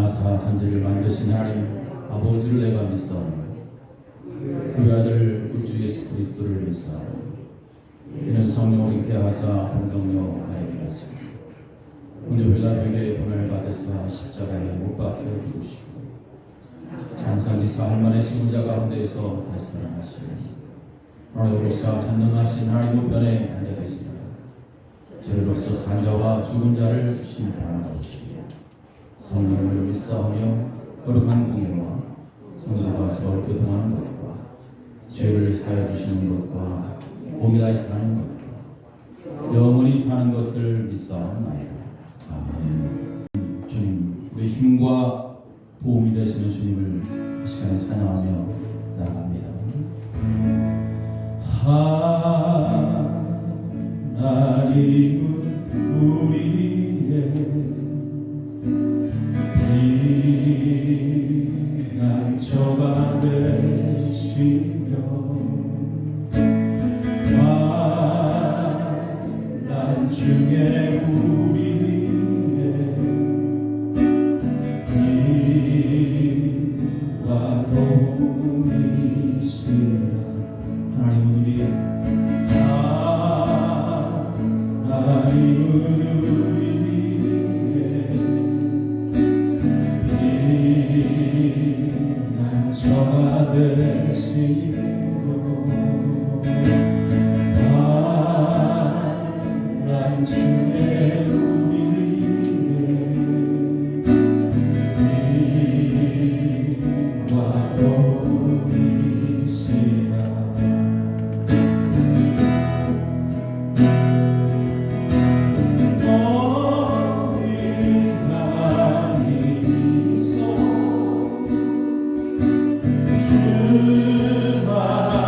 일어나사 천지를 만드신 하나님 아버지를 내가 믿사오니 그의 아들 구주 예수 그리스도를 믿사오니 이는 성령으로 잉태하사 동정녀 나에게 하시고 오늘 빌라도에게 본을 받으사 십자가에 못 박혀 죽으시고 장사지 사흘 만에 죽은 자 가운데에서 다시 살아나시고 오늘 오르사 전능하신 하나님 우편에 앉아 계시니라. 저희로서 산자와 죽은 자를 심판하시고 성령을 믿사오며 거룩한 공예와 성도가 서로 교통하는 것과 죄를 사해 주시는 것과 공의다히 사는 것과 영원히 사는 것을 믿사옵나이다. 아멘. 주님, 우리 힘과 도움이 되시는 주님을 이 시간에 찬양하며 나아갑니다. 하나님은 우리의 피난처가 되시며 환난 중에 우리의 힘과 도움이시라. 하나님은 우리의 피난처가 되시며 환난 중에 우리의 힘과 도움이시라. 주만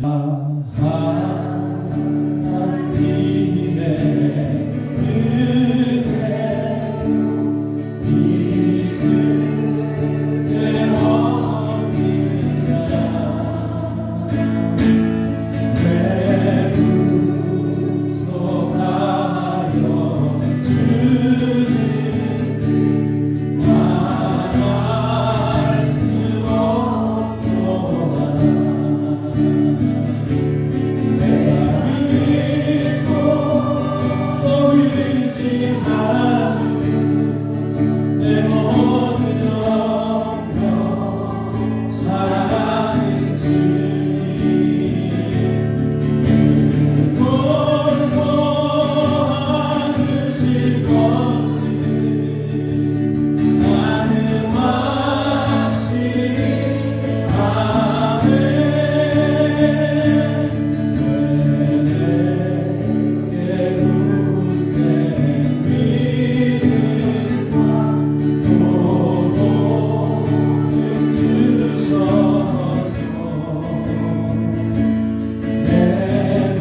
하나님의 은혜 있으되 없는 자 외국속하여 주는 말할 수 없도다. 내가 믿고 또 의지하는 내 모든 영광 사랑하는 주님 도와주실 것을 나는 확실히 아네. 내게 굳센 믿음과 도움을 주셔서 내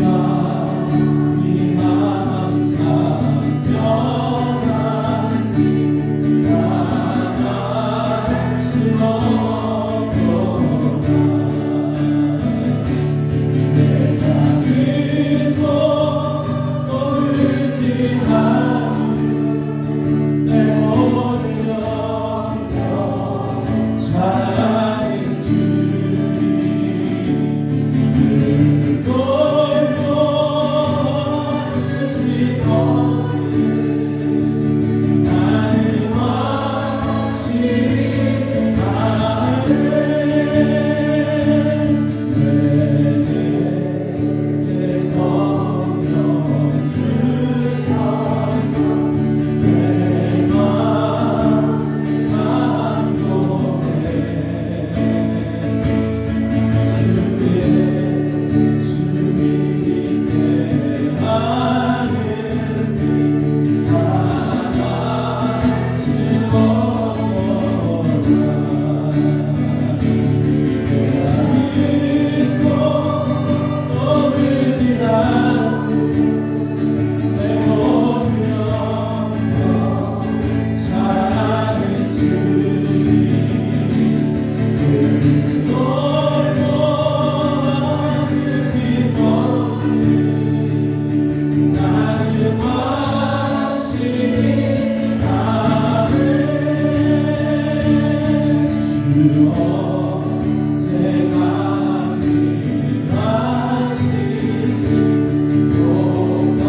마음이 항상 변하지 나갈 수 없도다. 내가 믿고 또 의지하는 내 모든 영광 사랑하는 주님 돌보아주실 것을 나는 확실히 아네. 내게 성령 주셔서 내 마음이 감동해. 주님께 하는 길 나갈 수 없도다. 내가 믿고 또 의지하는 내 모든 영광 사랑하는 주님 돌보아주실 것을 나는 확실히 아네. 주 언제가 일하실지 동안의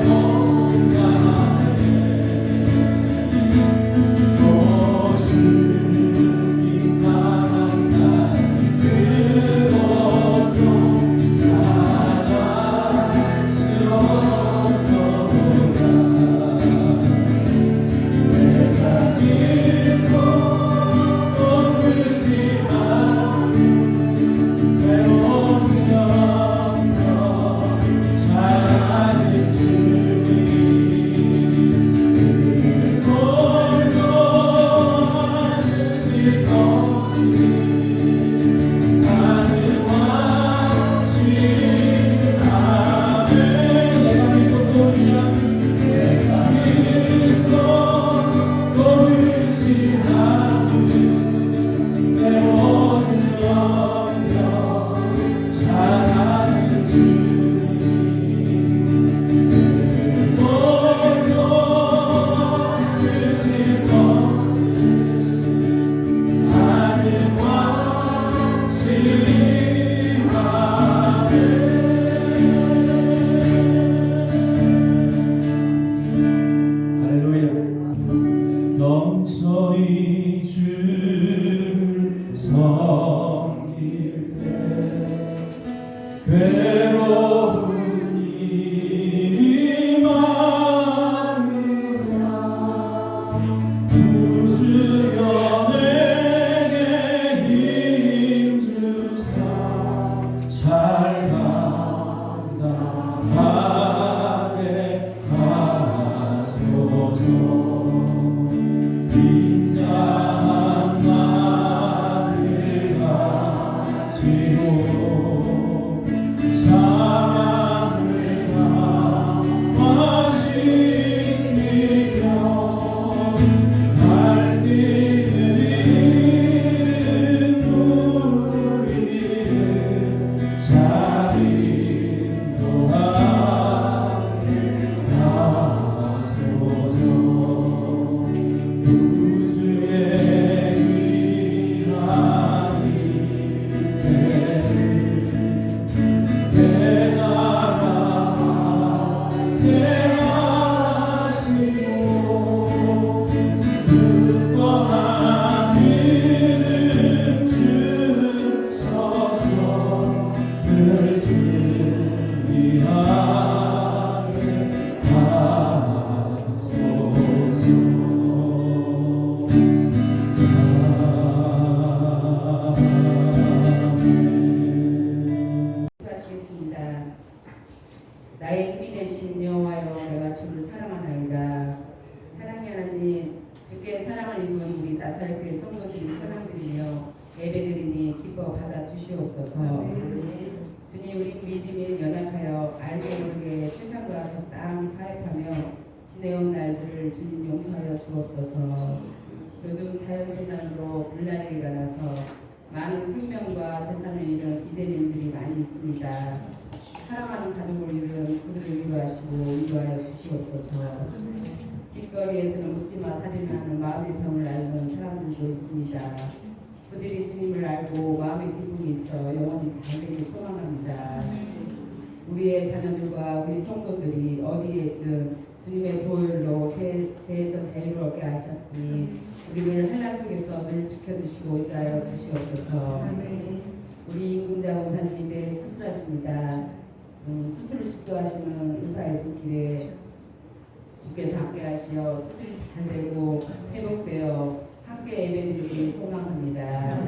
온갖에 또 주님만 만난 그것도 나갈 수 없도다. 내가 믿고 또 의지하는 내 모든 영광 사랑하는 주님 돌보아주실 것을 나는 확실히 아네. 내가 믿고 또 의지하는 내가 믿고 또 의지하는 내 모든 영광 사랑하는 주님 돌보아주실 것을 나는 확실히 아네. 할렐루야. 겸손히 주를 섬길 때 괴로운 일이 많으면 우주여 내게 힘 주사 잘 감당하게 하소서. 인자한 나를 가지고 나의 힘이 되신 여호와여, 내가 주를 사랑하나이다. 사랑의 하나님, 주께 사랑을 입은 우리 나사렛교회 성도들이 찬양드리며 예배드리니 기뻐 받아 주시옵소서. 주님, 우리 믿음이 연약하여 알게 모르게 세상과 적당히 타협하며 지내온 날들을 주님 용서하여 주옵소서. 요즘 자연재난으로 불난리가 나서 많은 생명과 재산을 잃은 이재민들이 많이 있습니다. 사랑하는 가족을 잃은 그들을 위로하시고 위로하여 주시옵소서. 길거리에서는 묻지마 살인하는 마음의 병을 앓는 사람들도 있습니다. 그들이 주님을 알고 마음의 기쁨이 있어 영원히 살기를 소망합니다. 우리의 자녀들과 우리 성도들이 어디에 있든 주님의 보혈로 죄에서 자유롭게 하셨으니 우리를 환난 속에서 늘 지켜주시고 인도하여 주시옵소서. 우리 임금자 원사님 내일 수술하십니다. 수술을 집도하시는 의사의 손길에 주께서 함께하시어 수술이 잘 되고 회복되어 함께 예배드리길 소망합니다.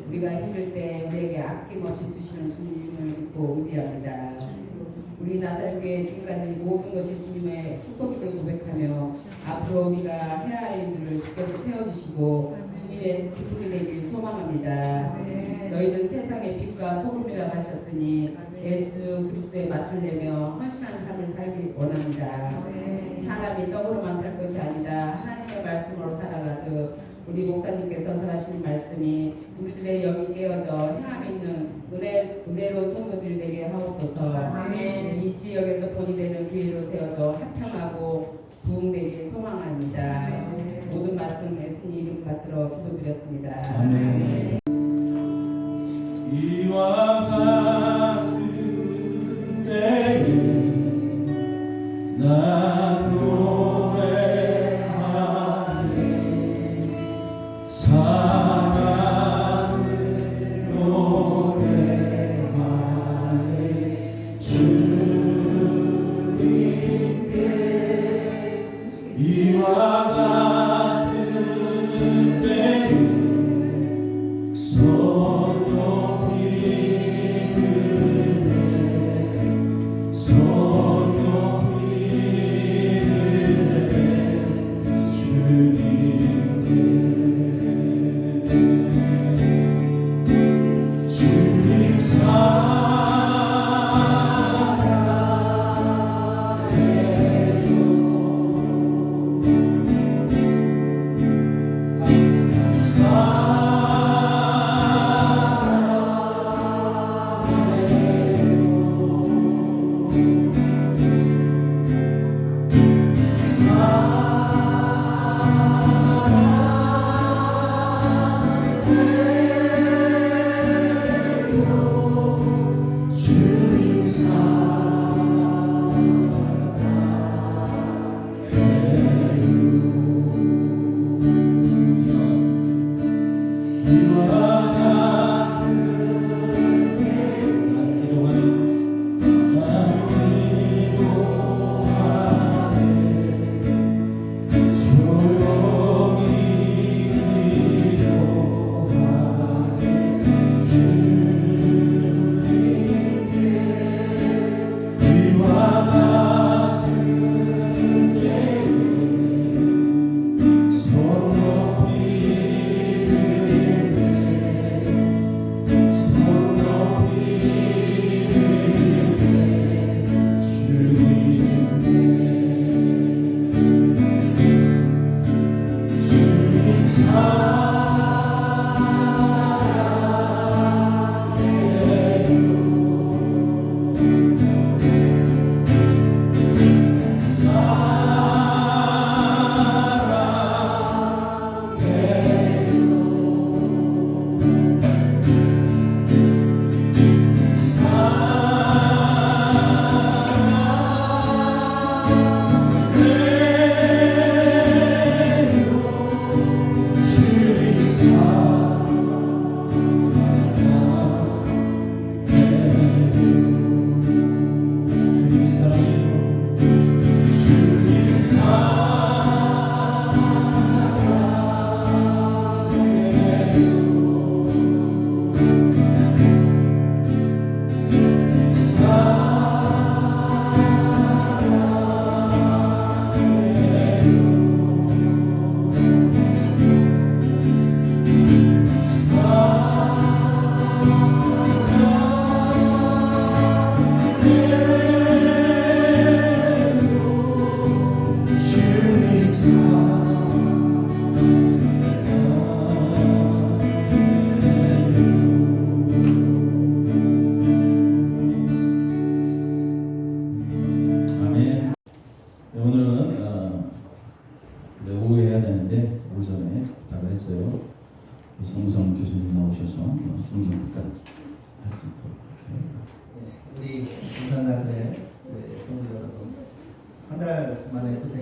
우리가 힘들 때 우리에게 아낌없이 주시는 주님을 믿고 의지합니다. 우리 나사렛교회 지금까지 모든 것이 주님의 축복임을 고백하며 앞으로 우리가 해야 할 일들을 주께서 채워주시고 주님의 기쁨이 되길 소망합니다. 너희는 세상의 빛과 소금이라 하셨으니 예수 그리스도의 맛을 내며 헌신하는 삶을 살기 원합니다. 사람이 떡으로만 살 것이 아니라 하나님의 말씀으로 살아가듯 우리 목사님께서 전하시는 말씀이 우리들의 영이 깨어져 행함 있는 은혜로운 성도들이 되게 하옵소서. 이 지역에서 본이 되는 교회로 세워져 합평하고 부흥되길 소망합니다. 모든 말씀 예수님 이름 받들어 기도드렸습니다. 아멘. 이와 같은 때에 난 노래하네 사랑을 노래하네 주님께 이와 같은 때에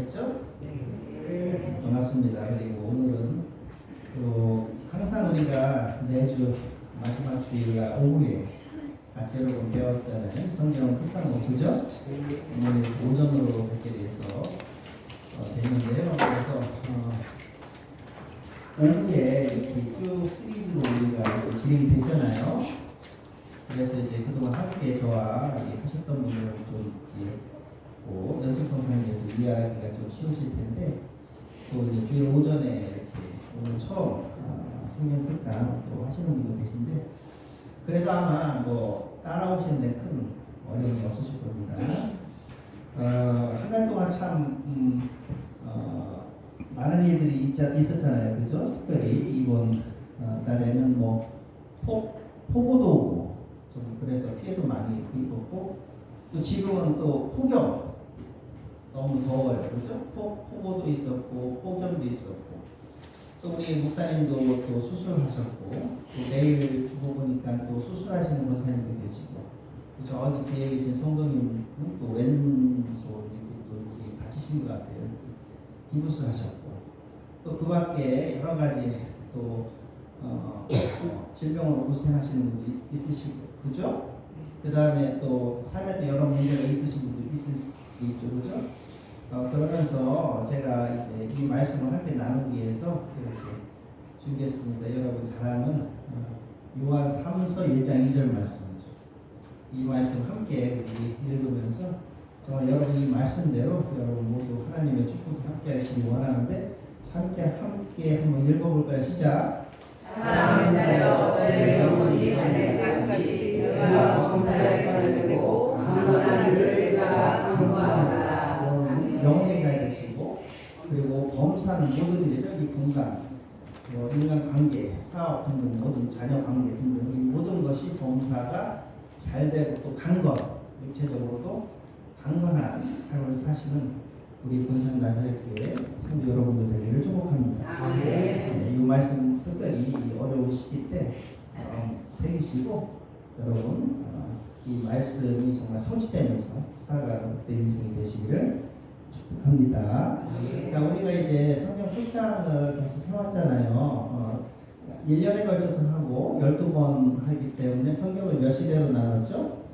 되셨죠? 반갑습니다. 그리고 오늘은 또 항상 우리가 매주 마지막 주일 오후에 같이 여러분 배웠잖아요. 성경 흑당고 그죠? 오늘 오전으로 뵙게 돼서 됐는데요. 그래서 오후에 이렇게 쭉 시리즈로 우리가 이렇게 진행됐잖아요. 그래서 이제 그동안 함께 저와 하셨던 분들은 좀 이렇게 연속성 선생님께서 이해하기가 좀 쉬우실 텐데 또 이제 주일 오전에 이렇게 오늘 처음 성경 특강 또 하시는 분도 계신데 그래도 아마 뭐 따라오시는 데 큰 어려움이 없으실 겁니다. 한 달 동안 참 많은 일들이 있었잖아요, 그죠? 특별히 이번 달에는 뭐 폭우도 오고 좀 그래서 피해도 많이 입었고 또 지금은 또 폭염 너무 더워요, 그죠? 폭우도 있었고 폭염도 있었고 또 우리 목사님도 또 수술하셨고 또 내일 두고 보니까 또 수술하시는 권사님도 계시고 또 저기 뒤에 계신 성도님은 또 왼손 이렇게 다치신 것 같아요. 이렇게 기부스하셨고 또 그 밖에 여러 가지 또 질병으로 고생하시는 분도 있으시고 그죠? 그 다음에 또 삶에 또 여러 문제가 있으신 분도 있을 수 있죠, 그죠? 그러면서 제가 이제 이 말씀을 함께 나누기 위해서 이렇게 준비했습니다. 여러분 잘 아는 요한 3서 1장 2절 말씀이죠. 이 말씀 함께 우리 읽으면서 정말 여러분 이 말씀대로 여러분 모두 하나님의 축복이 함께 하시기 원하는데 함께 한번 읽어볼까요? 시작. 사랑하는 자여 너의 영혼이 하늘의 땅같이 너가 범사에 걸리고 강건한 이를 내가 강구하노라. 영혼이 잘 되시고 그리고 범사는 모든 일이죠. 이 공간 인간 관계, 사업 등등 모든 자녀 관계 등등 이 모든 것이 범사가 잘 되고 또 강건 육체적으로도 강건한 삶을 사시는 우리 본산 나사렛교회 성도 여러분들 되기를 축복합니다. 네, 이 말씀 특별히 이 어려운 시기 때 새기시고 여러분 이 말씀이 정말 성취되면서 살아가는 그때 인생이 되시기를 축복합니다. 자, 우리가 이제 성경 특강을 계속 해왔잖아요. 1년에 걸쳐서 하고 12번 하기 때문에 성경을 몇 시대로 나눴죠?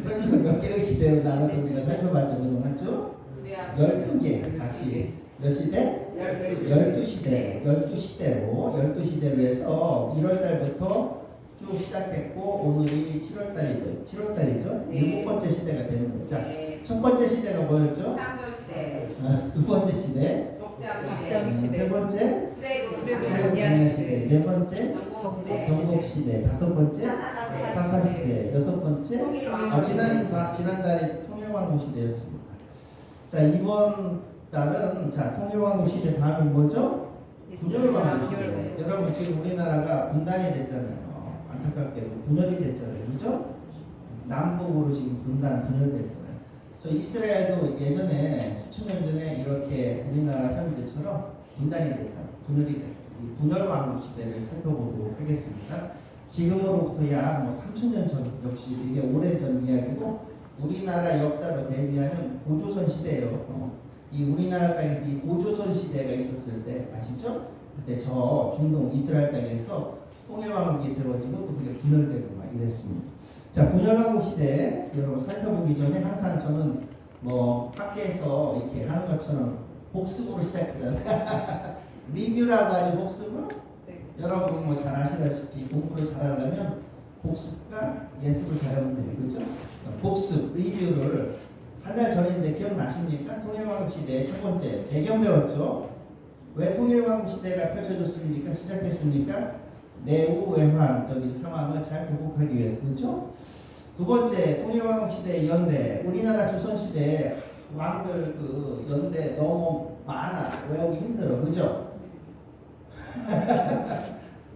성경을 몇 개의 시대로 나눠서 우리가 살펴봤죠, 그동안죠? 12개 다시 몇 시대? 12시대 12시대로 해서 1월달부터 쭉 시작했고 오늘이 7월달이죠. 7월달이죠? 7번째 시대가 되는 거죠. 자, 첫 번째 시대가 뭐였죠? 두 번째 시대, 세 번째 출애굽 시대, 네 번째 정복 시대, 다섯 번째 사사 시대, 여섯 번째 지난달에 통일왕국 시대였습니다. 자, 이번 달은 통일왕국 시대 다음이 뭐죠? 분열왕국 시대. 여러분 지금 우리나라가 분단이 됐잖아요. 안타깝게도 분열이 됐잖아요, 그죠? 남북으로 지금 분열됐잖아요. 저 이스라엘도 예전에 수천 년 전에 이렇게 우리나라 현재처럼 분단이 됐다, 분열이 됐다. 이 분열 왕국 시대를 살펴보도록 하겠습니다. 지금으로부터 약 3,000년 전, 역시 되게 오래전 이야기고 우리나라 역사로 대비하면 고조선 시대예요. 이 우리나라 땅에서 이 고조선 시대가 있었을 때 아시죠? 그때 저 중동 이스라엘 땅에서 통일왕국이 세워지고 또 그게 분열되고 막 이랬습니다. 자, 분열왕국 시대 여러분 살펴보기 전에 항상 저는 뭐 학교에서 이렇게 하는 것처럼 복습으로 시작하잖아요. 리뷰라고 하죠, 복습을. 네. 여러분 뭐 잘 아시다시피 공부를 잘하려면 복습과 예습을 잘하면 돼요, 그죠? 복습, 리뷰를 한 달 전인데 기억나십니까? 통일왕국 시대 첫 번째 배경 배웠죠? 왜 통일왕국 시대가 펼쳐졌습니까? 시작했습니까? 내후외환적인 상황을 잘 극복하기 위해서, 그렇죠? 두 번째 통일왕국 시대 연대, 우리나라 조선시대 왕들 그 연대 너무 많아, 외우기 힘들어, 그죠?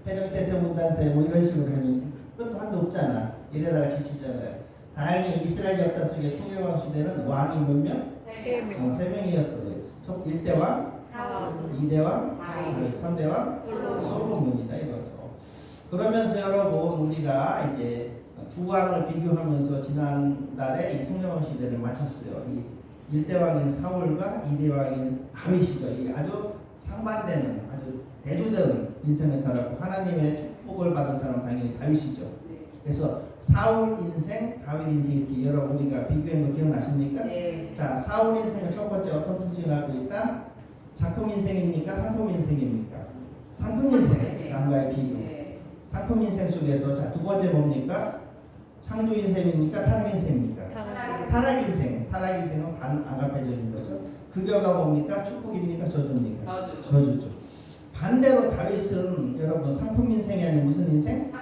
패정태세 문단세 뭐 이런 식으로 하면 끝도 한도 없잖아. 이래다가 지시잖아요. 다행히 이스라엘 역사 속에 통일왕 시대는 왕이 몇 명? 3명. 3명이었어요. 첫 1대 왕, 2대 왕, 3대 왕, 솔로몬이다 이거죠. 그러면서 여러분 우리가 이제 두 왕을 비교하면서 지난달에 이 통일왕 시대를 마쳤어요. 이 1대 왕인 사울과 2대 왕인 다윗이죠. 이 아주 상반되는 아주 대조되는 인생을 살았고 하나님의 축복을 받은 사람은 당연히 다윗이죠. 그래서 사울 인생, 다윗 인생 이렇게 여러분 우리가 비교한 거 기억나십니까? 네. 자, 사울 인생은 첫 번째 어떤 특징을 갖고 있다? 작품 인생입니까? 상품 인생입니까? 상품 인생, 남과의 비교. 네. 상품 인생 속에서 자, 두 번째 뭡니까? 창조 인생입니까? 타락 인생입니까? 타락 인생. 타락 인생은 반아가페적인 거죠. 그 결과 뭡니까? 축복입니까? 저주입니까? 저주죠. 반대로 다윗은 여러분 상품 인생이 아닌 무슨 인생?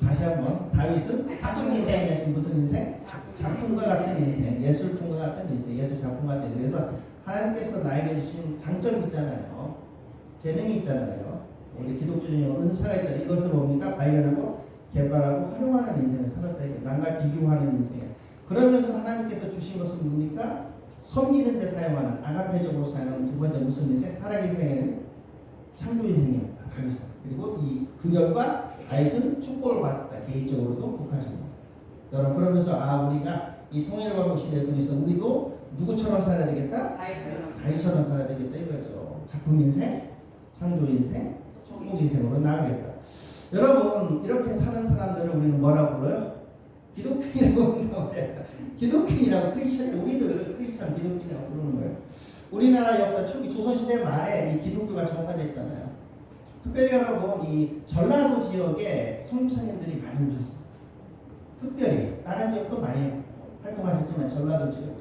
다시 한번 다윗은 상품 인생이 아닌 무슨 인생? 작품과 같은 인생, 예술품과 같은 인생, 예술 작품 같은 인생. 그래서 하나님께서 나에게 주신 장점이 있잖아요. 재능이 있잖아요. 우리 기독교적인 은사가 있잖아요. 이것을 뭡니까? 발견하고 개발하고 활용하는 인생을 살았다. 남과 비교하는 인생이에요. 그러면서 하나님께서 주신 것은 뭡니까? 섬기는 데 사용하는 아가페적으로 사용하는 두 번째 무슨 인생? 타락 인생에는 창조 인생이었다. 다윗은. 그리고 그 결과 다윗은 축복을 받았다. 개인적으로도 국가적으로. 여러분 그러면서 우리가 이 통일왕국 시대에 통해서 우리도 누구처럼 살아야 되겠다? 다윗처럼 살아야 되겠다 이거죠. 작품 인생, 창조 인생, 축복 인생으로 나아가겠다. 여러분 이렇게 사는 사람들을 우리는 뭐라고 불러요? 기독교인이라고 부른다고 그래요. 기독교인이라고 크리스천, 우리들 크리스천 기독교인이라고 부르는 거예요. 우리나라 역사 초기 조선시대 말에 이 기독교가 정화됐잖아요. 특별히 여러분 이 전라도 지역에 선교사님들이 많이 오셨어요. 특별히 다른 지역도 많이 활동하셨지만 전라도 지역에.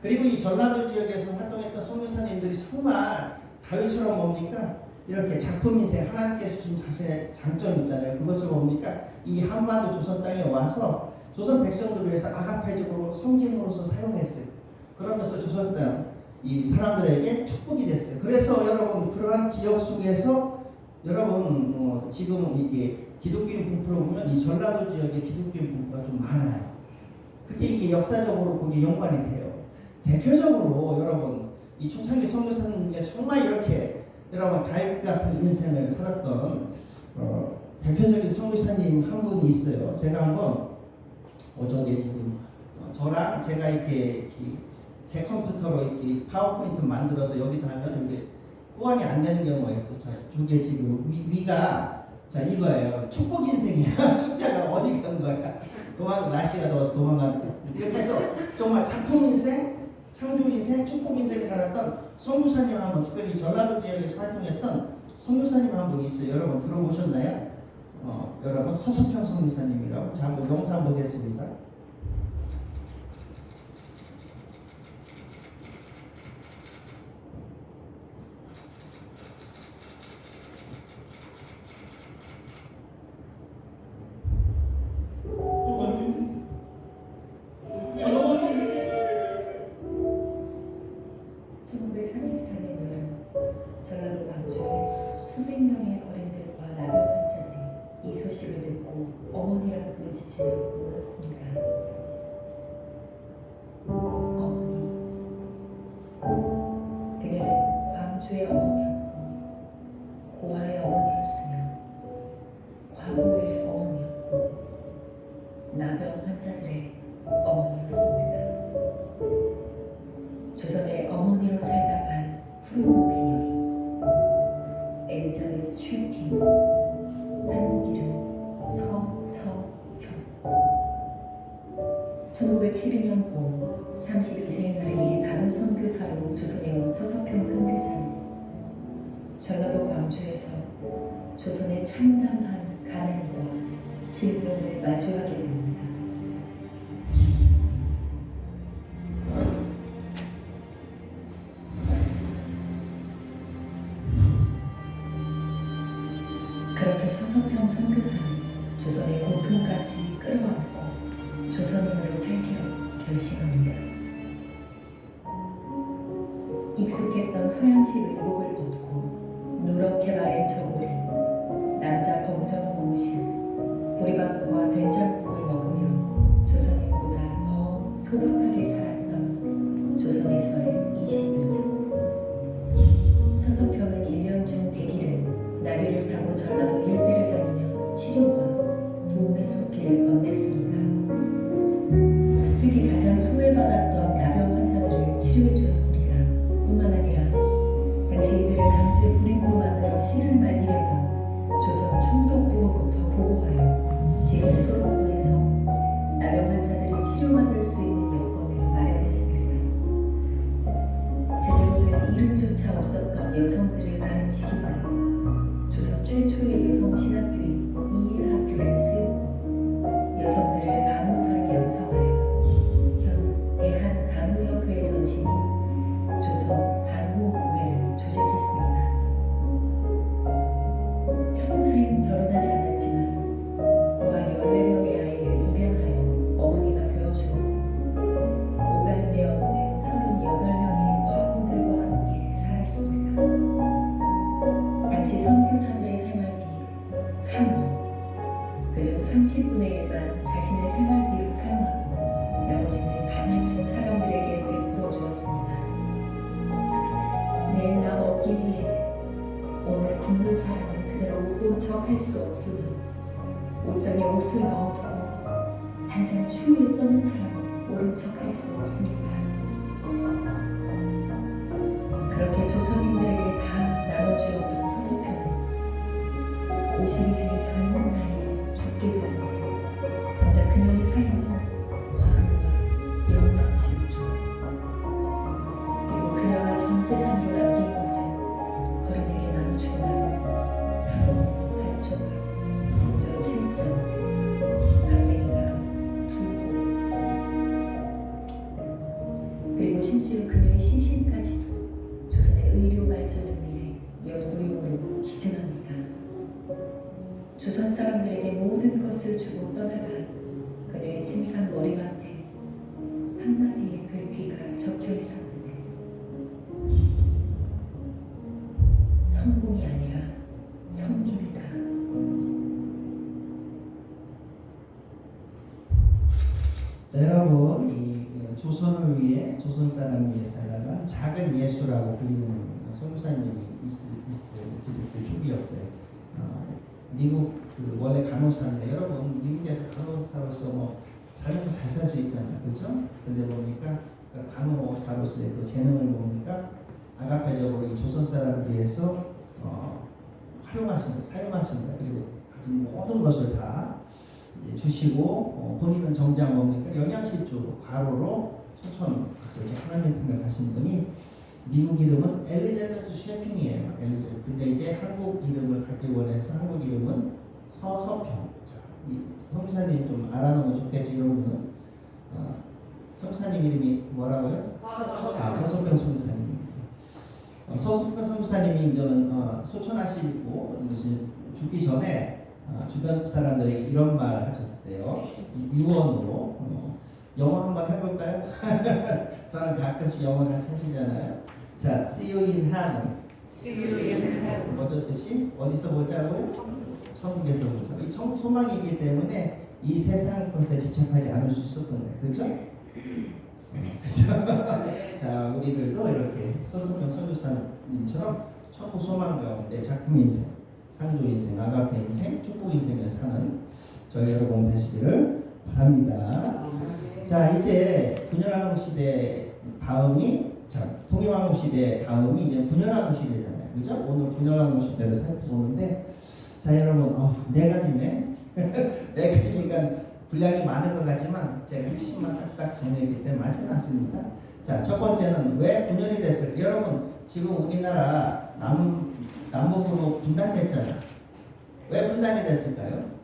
그리고 이 전라도 지역에서 활동했던 선교사님들이 정말 다윗처럼 뭡니까? 이렇게 작품 인생 하나님께서 주신 자신의 장점 있잖아요. 그것을 뭡니까? 이 한반도 조선 땅에 와서 조선 백성들을 위해서 아가페적으로 섬김으로써 사용했어요. 그러면서 조선 땅 이 사람들에게 축복이 됐어요. 그래서 여러분 그러한 기억 속에서 여러분 지금 이게 기독교인 분포로 보면 이 전라도 지역에 기독교인 분포가 좀 많아요. 그게 이게 역사적으로 거기에 연관이 돼요. 대표적으로 여러분 이 초창기 선교사님 중에 정말 이렇게 여러분 다윗 같은 인생을 살았던 대표적인 선교사님 한 분이 있어요. 제가 한번 저게 지금 저랑 제가 이렇게 제 컴퓨터로 이렇게 파워포인트 만들어서 여기다 하면 이게 호환이 안 되는 경우가 있어요. 자, 저게 지금 위가 자 이거예요. 축복 인생이야. 축자가 어디 간 거야? 날씨가 더워서 도망가는 거야. 이렇게 해서 정말 작품 인생, 창조 인생, 축복 인생 살았던 선교사님 한 분, 특별히 전라도 지역에서 활동했던 선교사님 한 분 있어요. 여러분 들어보셨나요? 여러분 서석평 선교사님이라고. 자 한번 영상 보겠습니다. 전라도 광주에 수백 명의 거린들과 나병 환자들이 이 소식을 듣고 어머니라 부르짖으며 모였습니다. 어머니. 그녀는 광주의 어머니였고 고아의 어머니였으며 과부의 어머니였고 나병 환자들의 어머니였습니다. 조선의 어머니로 살다 간 푸른 그녀 엘리자베스 슈핑, 한국 이름 서석평. 1912년 봄 32세의 나이에 단호 선교사로 조선에 온 서석평 선교사는 전라도 광주에서 조선의 참담한 가난과 질병을 마주하게 됩니다. 그렇게 서석평 선교사는 조선의 고통까지 끌어안고 조선인으로 살기로 결심합니다. 익숙했던 서양식 의복을 벗고 누렇게 바른 저고리, 남자 검정 옷은 보리밥과 된장국을 먹으며 조선인보다 더 소박하게 살았던 조선에서의 22년. 서석평은 1년 중 100일은 나귀를 타고 전라도 일대를 다니며 치료와 도움의 손길을 건넸습니다. 특히 가장 소외받았던 나병 환자들을 제 소로구에서 나병 환자들이 치료받을 수 있는 여건을 마련했습니다. 제대로 된 이름조차 없었던 여성들을 가르치기 위해 조선 최초의 여성 신학교인 이일학교를 세우고 여성들을 간호사로 양성하여 현 대한간호협회 전신인 조선 간호부회를 조직했습니다. 평생 결혼하지 않았지만 고아 14명의 아이를 입양하여 어머니가 되어주고 오간되어 보낸 38명의 과부들과 함께 살았습니다. 당시 선교사들의 생활비 3원, 그중 30분의 1만 자신의 생활비로 사용하고 나머지는 가난한 사람들에게 베풀어 주었습니다. 내일 나 먹기 위해 오늘 굶는 사람은 그대로 못 본 척 할 수 없으니 옷장에 옷을 넣어두고 당장 추위에 떠는 사람은 모른 척 할 수 없습니다. 그렇게 조선인들에게 다 나눠주었던 서소표는 52세의 젊은 나이에 죽게 되는데 정작 그녀의 삶은 과로와 영양실조 그리고 그녀가 전 재산으로 남긴 것을 어린에게 나눠주고 나면 한 조각, 동전 7점, 갈매기가 2호 그리고 심지어 그녀의 시신까지도 조선의 의료 발전을 위해 연구용으로 기증합니다. 조선 사람들에게 모든 것을 주고 떠나가 그녀의 침상 머리맡에 한마디의 글귀가 적혀 있었는데 성공이 아니라 성김이다. 자, 여러분, 이 조선을 위해 조선 사람을 위해 살아간 작은 예수라고 불리는 선교사님이 있어요. 기독교 초기 역사에. 미국 그 원래 간호사인데 여러분 미국에서 간호사로서 뭐 잘 먹고 잘 살 수 있잖아요, 그렇죠? 근데 보니까 간호사로서의 그 재능을 보니까 아가페적으로 이 조선 사람을 위해서 활용하신 거, 사용하신 거, 그리고 가진 모든 것을 다 이제 주시고 본인은 정작 뭡니까 영양실조로 과로로 소천 하나님 품에 가신 분이 미국 이름은 엘리자베스 셰핑이에요. 엘리자베스. 근데 이제 한국 이름을 갖기 원해서 한국 이름은 서서평. 자, 이 성사님 좀 알아놓으면 좋겠죠, 여러분은. 성사님 이름이 뭐라고요? 서서평 성사님. 서서평 성사님이 이제는 소천하시고 죽기 전에 주변 사람들에게 이런 말을 하셨대요. 유언으로. 영어 한번 해볼까요? 저는 가끔씩 영어 같이 하시잖아요. 자, see you in heaven. 어떤 뜻이? 어디서 보자고요? 천국에서 보자. 이 천국 소망이기 때문에 이 세상 것에 집착하지 않을 수 있었던 거예요. 그렇죠? 그렇죠? 자, 우리들도 이렇게 서승평 선교사님처럼 천국 소망 가운데 작품 인생, 창조 인생, 아가페 인생, 축복 인생을 사는 저희 여러분 되시기를 바랍니다. 자, 이제 분열왕국 시대 다음이 통일왕국 시대 다음이 이제 분열왕국 시대잖아요, 그죠? 오늘 분열왕국 시대를 살펴보는데, 자 여러분, 네 가지네. 네 가지니까 분량이 많은 것 같지만 제가 핵심만 딱딱 정리했기 때문에 많지는 않습니다. 자, 첫 번째는 왜 분열이 됐을까? 여러분, 지금 우리나라 남북으로 분단됐잖아. 왜 분단이 됐을까요?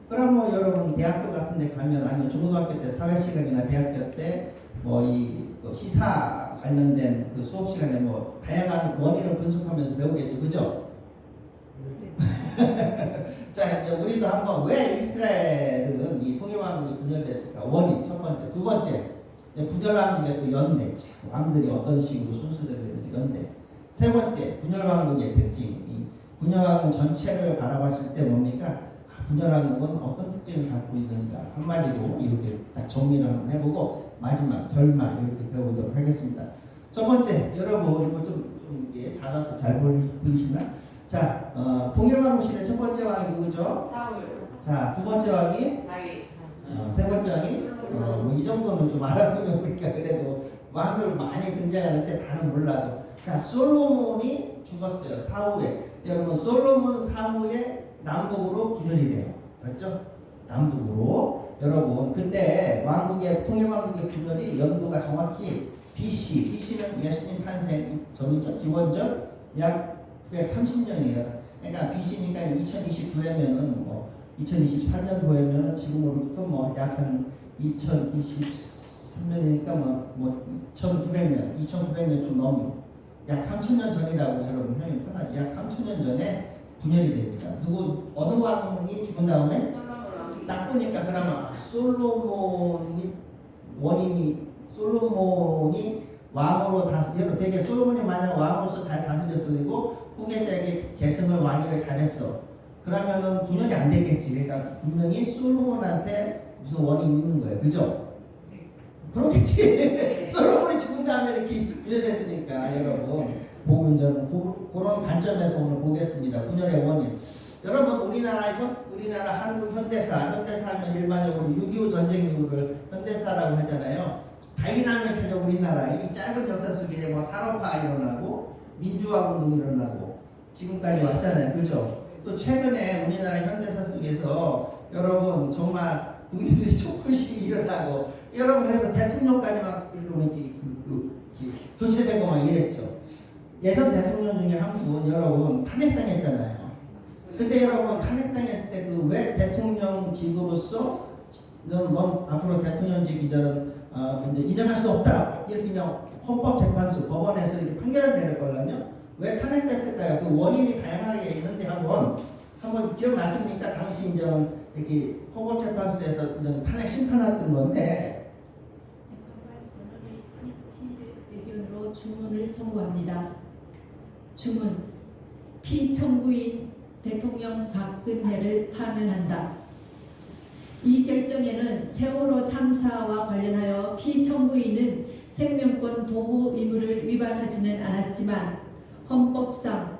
그럼 뭐 여러분 대학교 같은 데 가면 아니면 중고등학교 때 사회 시간이나 대학교 때 뭐 이 시사 관련된 그 수업 시간에 뭐 다양한 원인을 분석하면서 배우겠죠. 그죠? 자, 이제 우리도 한번 왜 이스라엘은 이 통일왕국이 분열됐을까? 원인 첫 번째. 두 번째, 분열왕국의 또 연대. 왕들이 어떤 식으로 순서대로 되는지 연대. 세 번째, 분열왕국의 특징. 이 분열왕국 전체를 바라봤을 때 뭡니까? 분열왕국은 어떤 특징을 갖고 있는가 한마디로 이렇게 딱 정리를 한번 해보고 마지막 결말 이렇게 배워보도록 하겠습니다. 첫 번째, 여러분 이거 좀 이게 작아서 잘 보이시나? 자, 통일왕국 시대 첫 번째 왕이 누구죠? 사울. 자, 두 번째 왕이 다윗. 세 번째 왕이 뭐 이 정도는 좀 알아두면 우리가 그래도 왕들 많이 등장하는데 다는 몰라도, 자, 솔로몬이 죽었어요. 사후에. 여러분 솔로몬 사후에 남북으로 분열이 돼요. 그렇죠? 남북으로. 여러분 근데 왕국의 통일왕국의 분열이 연도가 정확히 BC는 예수님 탄생 전이죠. 기원전 약 930년이에요. 그러니까 BC니까 2029년면은 2023년도에면은 지금으로부터 약 한 2023년이니까 2900년 좀 넘은 약 3000년 전이라고 여러분 하면 편하죠. 약 3000년 전에 분열이 됩니다. 어느 왕이 죽은 다음에 딱 보니까 그러면 솔로몬이 왕으로 다스려. 되게 솔로몬이 만약 왕으로서 잘 다스렸으고 후계자에게 계승을 왕위를 잘했어. 그러면은 분열이 안 되겠지. 그러니까 분명히 솔로몬한테 무슨 원인이 있는 거예요. 그죠? 그렇겠지. 솔로몬이 죽은 다음에 이렇게 분열됐으니까 여러분 보고 이제는 그런 관점에서 오늘 보겠습니다. 분열의 원인. 여러분 우리나라 한국 현대사 하면 일반적으로 6.25 전쟁 이후를 현대사라고 하잖아요. 다이나믹해져 우리나라. 이 짧은 역사 속에 산업화 일어나고 민주화 운동이 일어나고 지금까지 왔잖아요. 그죠? 또 최근에 우리나라 현대사 속에서 여러분 정말 국민들이 촛불식이 일어나고 여러분 그래서 대통령까지 막 이렇게 교체되고 막 이랬죠. 예전 대통령 중에 한 분 여러분 탄핵당했잖아요. 근데 여러분 탄핵당했을 때 그 왜 대통령직으로서 넌 앞으로 대통령직 이제는 이제 인정할 수 없다 이렇게 그냥 헌법재판소 법원에서 이렇게 판결을 내릴 거라면 왜 탄핵됐을까요? 그 원인이 다양하게 있는데 한번 기억나십니까? 당시 이제는 이렇게 헌법재판소에서 탄핵 심판했던 건데. 재판관 전원의 일치 의견으로 주문을 선고합니다. 주문: 피청구인 대통령 박근혜를 파면한다. 이 결정에는 세월호 참사와 관련하여 피청구인은 생명권 보호 의무를 위반하지는 않았지만 헌법상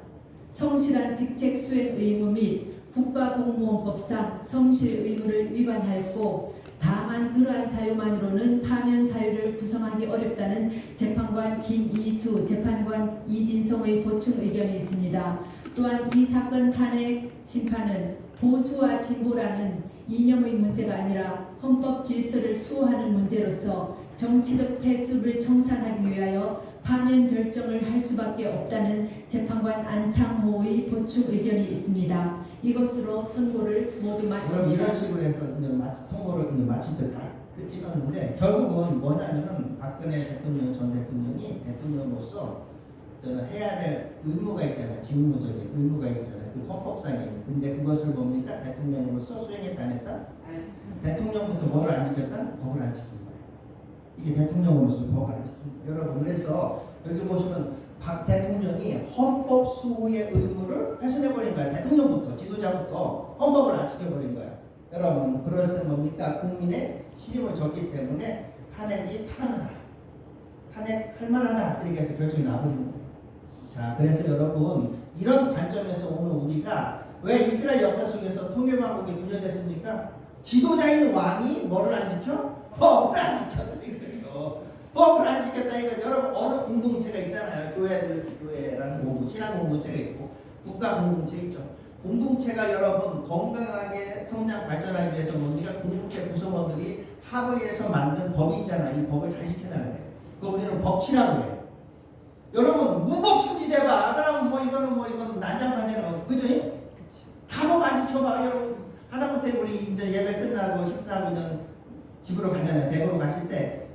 성실한 직책 수행 의무 및 국가공무원법상 성실 의무를 위반하였고 다만 그러한 사유만으로는 파면 사유를 구성하기 어렵다는 재판관 김이수, 재판관 이진성의 보충 의견이 있습니다. 또한 이 사건 탄핵 심판은 보수와 진보라는 이념의 문제가 아니라 헌법 질서를 수호하는 문제로서 정치적 패습을 청산하기 위하여 파면 결정을 할 수밖에 없다는 재판관 안창호의 보충 의견이 있습니다. 이것으로 선고를 모두 마칩니다. 그럼 이런 식으로 해서 이제 선고를 마칠 때 다 끝이었는데 결국은 뭐냐면은 박근혜 대통령 전 대통령이 대통령으로서 저는 해야 될 의무가 있잖아요. 직무적인 의무가 있잖아요. 그 헌법상에 있는. 근데 그것을 뭡니까? 대통령으로서 수행했다 안 했다? 대통령부터 뭐를 안 지켰다? 법을 안 지킨 거예요. 이게 대통령으로서 법을 안 지킨 거예요. 여러분 그래서 여기 보시면 박 대통령이 헌법 수호의 의무를 훼손해버린 거야. 대통령부터 지도자부터 헌법을 안 지켜버린 거야. 여러분 그것은 뭡니까? 국민의 신임을 줬기 때문에 탄핵이 타당하다. 탄핵할 만하다. 이렇게 해서 결정이 나버린 거예요. 자, 그래서 여러분 이런 관점에서 오늘 우리가 왜 이스라엘 역사 속에서 통일왕국이 분열됐습니까? 지도자인 왕이 뭐를 안 지켜? 법을 안 지켰다 이거죠. 법을 안 지켰다 이거. 여러분 어느 공동체가 있잖아요. 교회라는 공동체, 신앙 공동체가 있고 국가 공동체 있죠. 공동체가 여러분 건강하게 성장 발전하기 위해서 뭡니까? 공동체 구성원들이 합의해서 만든 법이 있잖아요. 이 법을 잘 지켜나가야 돼요. 그거 우리는 법치라고 해요. 여러분 무법충지대봐. 그러면 이거는 난장판이라고 그죠? 다 법 안 지켜봐. 여러분 하다못해 우리 이제 예배 끝나고 식사하고 이제 집으로 가잖아요. 댁으로 가실 때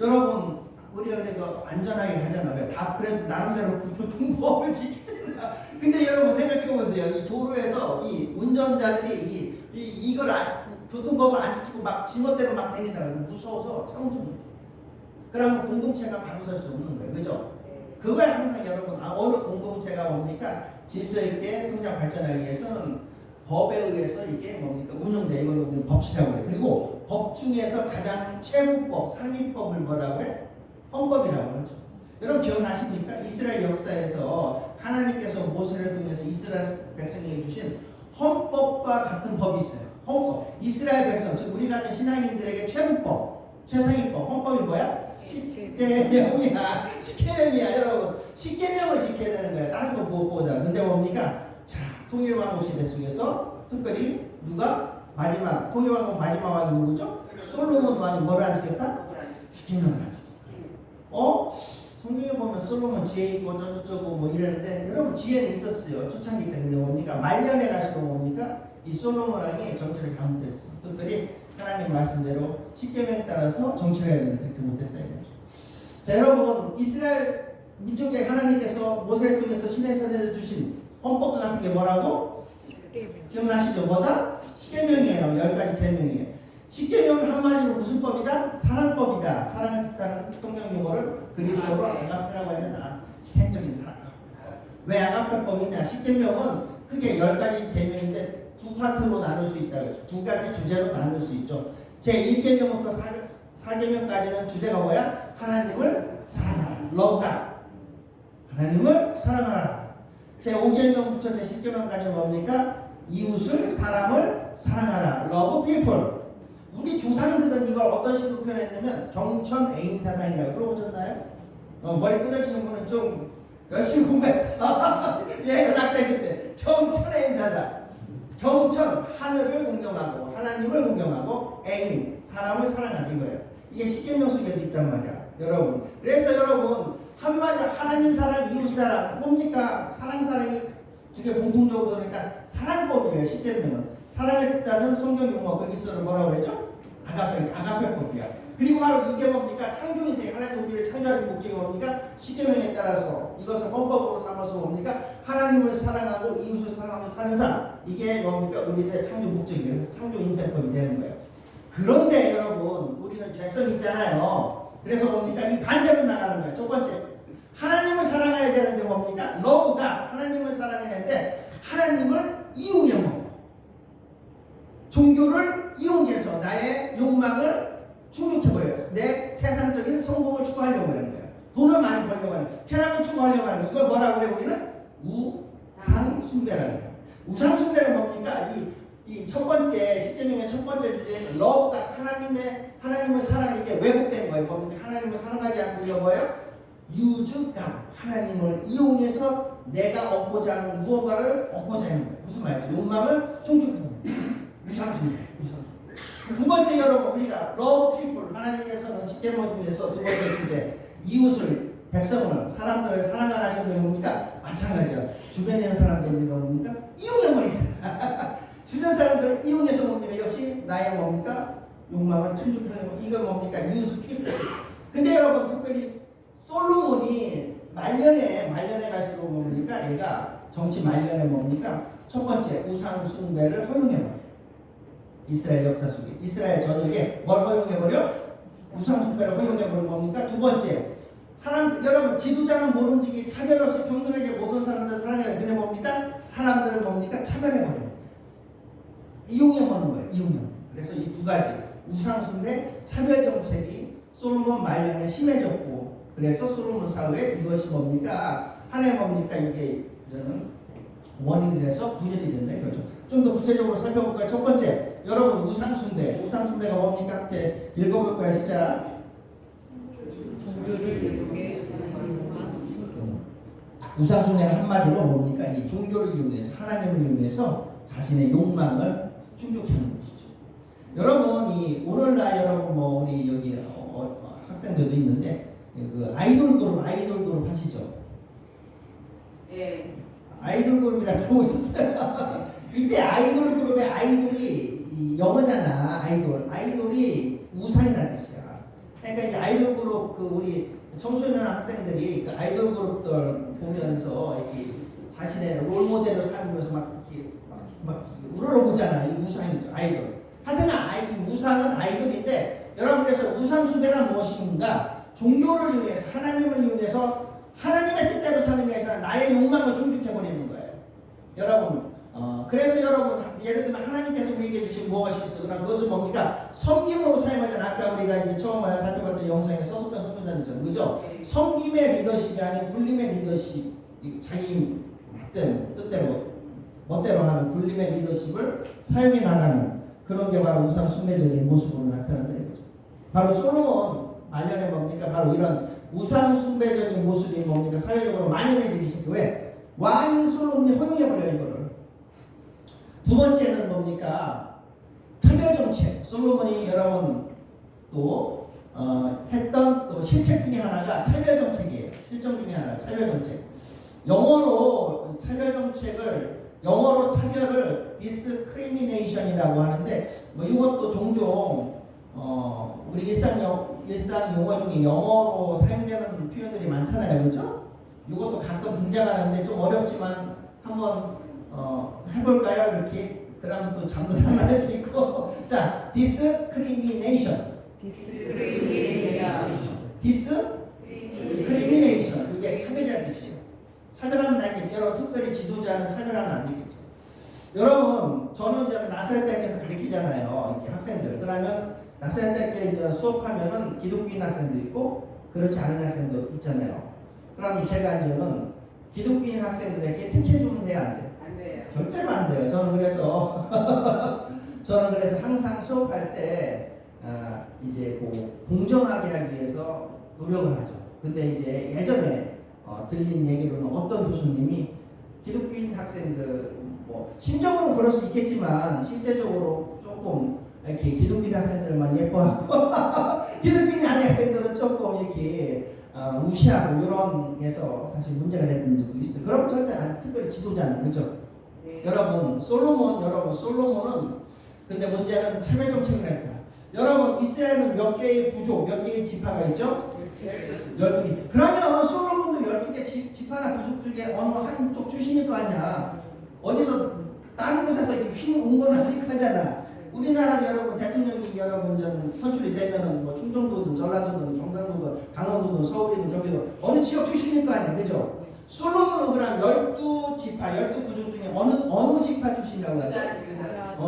여러분 우리가 그래도 안전하게 가잖아요. 다 그래도 나름대로 교통법을 지키잖아. 근데 여러분 생각해 보세요. 이 도로에서 이 운전자들이 이걸 교통법을 안 지키고 막 지멋대로 막 다닌다. 무서워서 차원 좀 못해. 그러면 공동체가 바로 설 수 없는 거예요. 그죠? 그거에 항상 여러분 어느 공동체가 뭡니까? 질서 있게 성장 발전하기 위해서는 법에 의해서 이게 뭡니까? 운영돼. 이걸 우리는 법치라고 그래. 그리고 법 중에서 가장 최고법, 상위법을 뭐라고 그래? 헌법이라고 하죠. 여러분 기억나십니까? 이스라엘 역사에서 하나님께서 모세를 통해서 이스라엘 백성에게 주신 헌법과 같은 법이 있어요. 헌법. 이스라엘 백성, 즉 우리 같은 신앙인들에게 최고법, 최상위법, 헌법이 뭐야? 10계명이야. 10계명이야. 여러분 10계명을 지켜야 되는 거야. 다른 거 무엇보다. 근데 뭡니까? 자, 통일왕국 시대 속에서 특별히 누가? 마지막 통일왕국 마지막 왕이 누구죠? 솔로몬 왕이 뭐를 안 지켰다? 십계명을 안 지켰다. 성경에 보면 솔로몬 지혜 있고 저쩌고 뭐 이랬는데 여러분 지혜는 있었어요. 초창기 때. 근데 뭡니까? 말년에 갈수록 뭡니까? 이 솔로몬 왕이 정치를 잘못했어. 특별히 하나님 말씀대로 십계명에 따라서 정치를 해야 되는데 그렇게 못했다 이거죠. 자, 여러분 이스라엘 민족에 하나님께서 모세를 통해서 시내산에서 주신 헌법 같은 게 뭐라고? 기억나시죠? 뭐다? 십계명이에요. 10가지 계명이에요. 십계명은 한마디로 무슨 법이다? 사랑법이다. 사랑을 뜻하는 성경 용어를 그리스어로 아가페라고 하잖아. 희생적인 사랑. 왜 아가페법이냐? 십계명은 크게 10가지 계명인데 두 파트로 나눌 수 있다. 두 가지 주제로 나눌 수 있죠. 제1계명부터 4계명까지는 주제가 뭐야? 하나님을 사랑하라. 러브가. 하나님을 사랑하라. 제5계명부터 제10계명까지는 뭡니까? 이웃을 사람을 사랑하라. 러브 피플. 우리 조상들은 이걸 어떤 식으로 표현했냐면 경천 애인 사상이라고 들어보셨나요? 머리 끄덕이는 분은 좀 열심히 공부했어. 얘가 학생인데 경천 애인 사상. 경천 하늘을 공경하고 하나님을 공경하고 애인 사람을 사랑하는 이거예요. 이게 십계명 속에도 있단 말이야, 여러분. 그래서 여러분 한마디 하나님 사랑, 이웃 사랑 뭡니까? 사랑이 두 개 공통적으로 그러니까 사랑법이에요. 십계명은 사랑을 뜻하는 성경 용어 그리스어로 뭐라고 그러죠? 아가페법이야. 그리고 바로 이게 뭡니까? 창조 인생 하나님 우리를 창조하신 목적이 뭡니까? 십계명에 따라서 이것을 헌법으로 삼아서 뭡니까? 하나님을 사랑하고 이웃을 사랑하면서 사는 삶. 이게 뭡니까? 우리들의 창조 목적이에요. 그래서 창조 인생법이 되는 거예요. 그런데 여러분 우리는 죄성이 있잖아요. 그래서 뭡니까? 이 반대로 나가는 거예요. 첫 번째 하나님을 사랑해야 되는데 뭡니까? 러브가 하나님을 사랑해야 되는데 하나님을 이용해 먹어. 종교를 이용해서 나의 욕망을 충족해버려요. 내 세상적인 성공을 추구하려고 하는 거예요. 돈을 많이 벌려고 하는 거예요. 쾌락을 추구하려고 하는 거예요. 이걸 뭐라고 그래요? 우리는 우상숭배라는 거예요. 우상숭배는 뭡니까? 이 첫 번째 십계명의 첫 번째 주제는 러브가 하나님을 사랑 이게 왜곡된 거예요. 뭡니까? 하나님을 사랑하지 않고 이게 뭐예요? 유주가 하나님을 이용해서 내가 얻고자 하는 무언가를 얻고자 하는 거예요. 무슨 말이죠? 욕망을 충족하는 거예요. 우상숭배. 두 번째 여러분 우리가 러브 피플 하나님께서는 십계명 중에서 두 번째 주제 이웃을 백성을 사람들을 사랑하라 하셨는데 뭡니까? 마찬가지야. 주변에 있는 사람들 우리가 뭡니까? 이용해버리겠다. 주변 사람들을 이용해서 뭡니까? 역시 나의 뭡니까? 욕망을 충족하려고 이걸 뭡니까? 이웃 피플. 근데 여러분 특별히 솔로몬이 말년에 갈수록 뭡니까? 얘가 정치 말년에 뭡니까? 첫 번째 우상 숭배를 허용해버려. 이스라엘 역사 속에 이스라엘 전역에 뭘 허용해버려? 우상 숭배를 허용해버린 겁니까? 두 번째 여러분 지도자는 모름지기 차별 없이 평등하게 모든 사람들 사랑해야 근데 뭡니까? 사람들은 뭡니까? 차별해버려요. 이용해버리는 거예요. 이용해버리는 거예요. 그래서 이 두 가지 우상 숭배 차별 정책이 솔로몬 말년에 심해졌고 그래서 솔로몬 사후에 이것이 뭡니까? 하나의 뭡니까? 이게 저는 원인이 돼서 분열이 된다 이거죠. 좀 더 구체적으로 살펴볼까요? 첫 번째, 여러분 우상숭배가 뭡니까? 함께 읽어볼 거야 진짜. 우상숭배는 한마디로 뭡니까? 이 종교를 이용해서 하나님을 이용해서 자신의 욕망을 충족하는 것이죠. 여러분 오늘날 여러분 뭐 우리 여기 학생들도 있는데 그 아이돌 그룹 하시죠? 네. 아이돌 그룹이라 들어보셨어요? 이때 아이돌 그룹의 아이돌이 영어잖아. 아이돌이 우상이라는 뜻이야. 그러니까 이 아이돌 그룹 우리 청소년 학생들이 그 아이돌 그룹들 보면서 이렇게 자신의 롤 모델을 삼으면서 막 우러러보잖아. 이 우상이죠. 아이돌. 하여튼 이 우상은 아이돌인데 여러분 그래서 우상 숭배란 무엇인가? 종교를 이용해서 하나님을 이용해서 하나님의 뜻대로 사는 게 아니라 나의 욕망을 충족해버리는 거예요. 여러분 그래서 여러분 예를 들면 하나님께서 우리에게 주신 무엇이 있어 그럼 그것을 뭡니까? 섬김으로 사용하잖아. 아까 우리가 이제 처음 살펴봤던 영상에 서석변 선교사님처럼 그죠? 섬김의 리더십이 아닌 굴림의 리더십 자기 뜻대로 멋대로 하는 굴림의 리더십을 사용해 나가는 그런 게 바로 우상 숭배적인 모습으로 나타난다 이거죠. 바로 솔로몬 말년에 뭡니까? 바로 이런 우상 숭배적인 모습이 뭡니까? 사회적으로 만연해지기 시작해. 왜? 왕인 솔로몬이 허용해버려요 이거를. 두 번째는 뭡니까? 차별 정책, 솔로몬이 여러분 또 했던 또 실책 중에 하나가 차별 정책이에요. 실정 중에 하나가 차별 정책. 영어로 차별 정책을 영어로 차별을 discrimination이라고 하는데 뭐 이것도 종종 우리 일상 용어 중에 영어로 사용되는 표현들이 많잖아요, 그렇죠? 이것도 가끔 등장하는데 좀 어렵지만 한번 해볼까요? 이렇게 그러면 또 잠도 달라질 수 있고 자, discrimination. discrimination 이게 차별이라는 뜻이에요. 차별하면 안 되겠죠. 여러분 특별히 지도자는 차별하면 안 되겠죠. 여러분 저는 이제 나사렛 대학에서 가르치잖아요. 이렇게 학생들. 그러면 나사렛 대학에 이제 수업하면은 기독교인 학생도 있고 그렇지 않은 학생도 있잖아요. 그럼 제가 이제는 기독교인 학생들에게 특혜 주면 돼야 안 돼요? 안 돼요. 절대로 안 돼요. 저는 그래서 항상 수업할 때 이제 공정하게 하기 위해서 노력을 하죠. 근데 이제 예전에 들린 얘기로는 어떤 교수님이 기독교인 학생들 뭐 심정으로 그럴 수 있겠지만 실제적으로 조금 이렇게 기독교인 학생들만 예뻐하고 기독교인 아닌 학생들은 조금 이렇게 무시하고 이런 에서 사실 문제가 되는 적도 있어요. 그럼 절대 안 특별히 지도자는 그죠? 네. 여러분 솔로몬은 근데 문제는 차별 정책을 했다. 여러분 이스라엘은 몇 개의 부족, 몇 개의 지파가 있죠? 12개. 그러면 솔로몬도 12개 지파나 부족 중에 어느 한쪽 출신일 거 아니야. 어디서 다른 곳에서 휙 온 건 아닐 거잖아. 우리나라 여러분 대통령이 여러분 좀 선출이 되면은 뭐 충청도든 전라도든 경상도든 강원도든 서울이든 저기도 어느 지역 출신일 거 아니야, 그죠? 솔로몬은 그럼 12지파, 12부족 중에 어느 지파 출신이라고 하죠?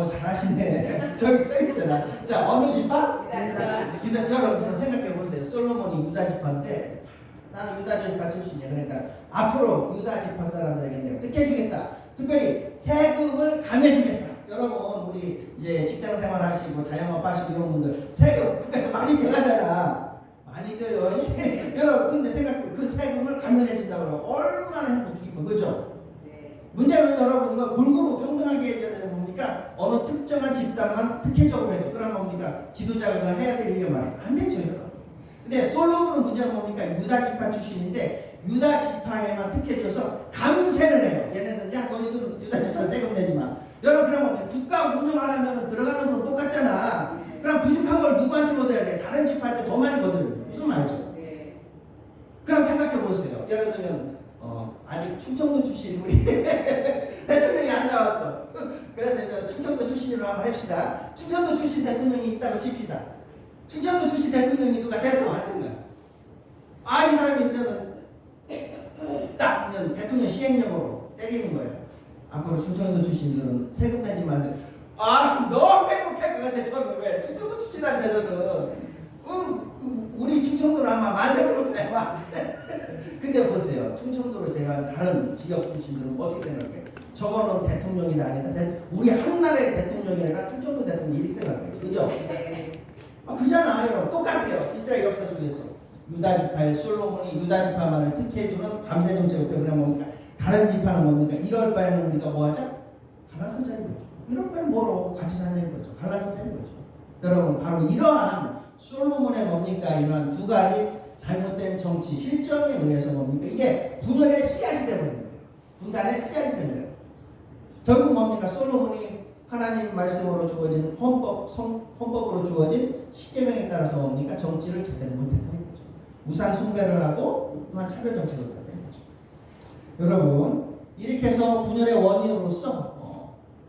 잘하시네. 저기 써있잖아. 자, 어느 지파? 유다. 여러분 생각해 보세요. 솔로몬이 유다 지파인데 나는 유다 지파 출신이야. 그러니까 앞으로 유다 지파 사람들에게 내가 특혜 주겠다. 특별히 세금을 감해주겠다. 여러분 우리 이제 직장 생활 하시고 자영업 하시고 이런 분들 세금 국가에서 많이 들어가잖아. 많이 들어요. 여러분 근데 생각해 그 세금을 감면해 준다고 그러면 얼마나 행복해, 그죠? 문제는 여러분 이거 골고루 평등하게 해줘야 되는 뭡니까? 어느 특정한 집단만 특혜적으로 해줘. 그럼 뭡니까? 지도자가 그걸 해야 될 일이 말이야. 안 되죠, 여러분. 근데 솔로몬은 문제는 뭡니까? 유다 지파 출신인데 유다 지파에만 특혜줘서 감세를 해요. 얘네들 야 너희들 유다 지파 세금 내지 마. 여러분 그러면 국가 운영하려면 들어가는 돈 똑같잖아. 그럼 부족한 걸 누구한테 얻어야 돼? 다른 지파한테 더 많이 거둬요. 무슨 말이죠? 그럼 생각해 보세요. 예를 들면 아직 충청도 출신 우리 대통령이 안 나왔어. 그래서 이제 충청도 출신으로 한번 합시다. 충청도 출신 대통령이 있다고 칩시다. 충청도 출신 대통령이 누가 돼서 하든가. 이 사람이 이제는 딱 이제 대통령 시행령으로 때리는 거예요. 앞으로 충청도 출신들은 세금 내지 마세요. 너무 행복할 것 같아. 저는 왜 충청도 출신한데 저는 우리 충청도는 아마 만세로 내 만세. 근데 보세요. 충청도로 제가 다른 지역 출신들은 어떻게 생각해? 저거는 대통령이다 아니다. 우리 한 나라의 대통령이 아니라 충청도 대통령이 이렇게 생각해요. 그죠? 그잖아 여러분. 똑같아요. 이스라엘 역사 속에서 유다 지파의 솔로몬이 유다 지파만을 특혜해주는 감세 정책을 그러면 뭡니까? 다른 지파는 뭡니까? 이럴 바에는 우리가 뭐하자? 갈라서 자는 거죠. 이럴 바에는 뭐로 같이 사는 거죠. 갈라서 자는 거죠. 여러분 바로 이러한 솔로몬의 뭡니까? 이러한 두 가지 잘못된 정치 실정에 의해서 뭡니까? 이게 분열의 씨앗이 되버린 거예요. 분단의 씨앗이 된 거예요. 결국 뭡니까? 솔로몬이 하나님 말씀으로 주어진 헌법으로 주어진 십계명에 따라서 뭡니까? 정치를 제대로 못했다 이거죠. 우상 숭배를 하고 또한 차별 정책을 했다 이거죠. 여러분 이렇게 해서 분열의 원인으로서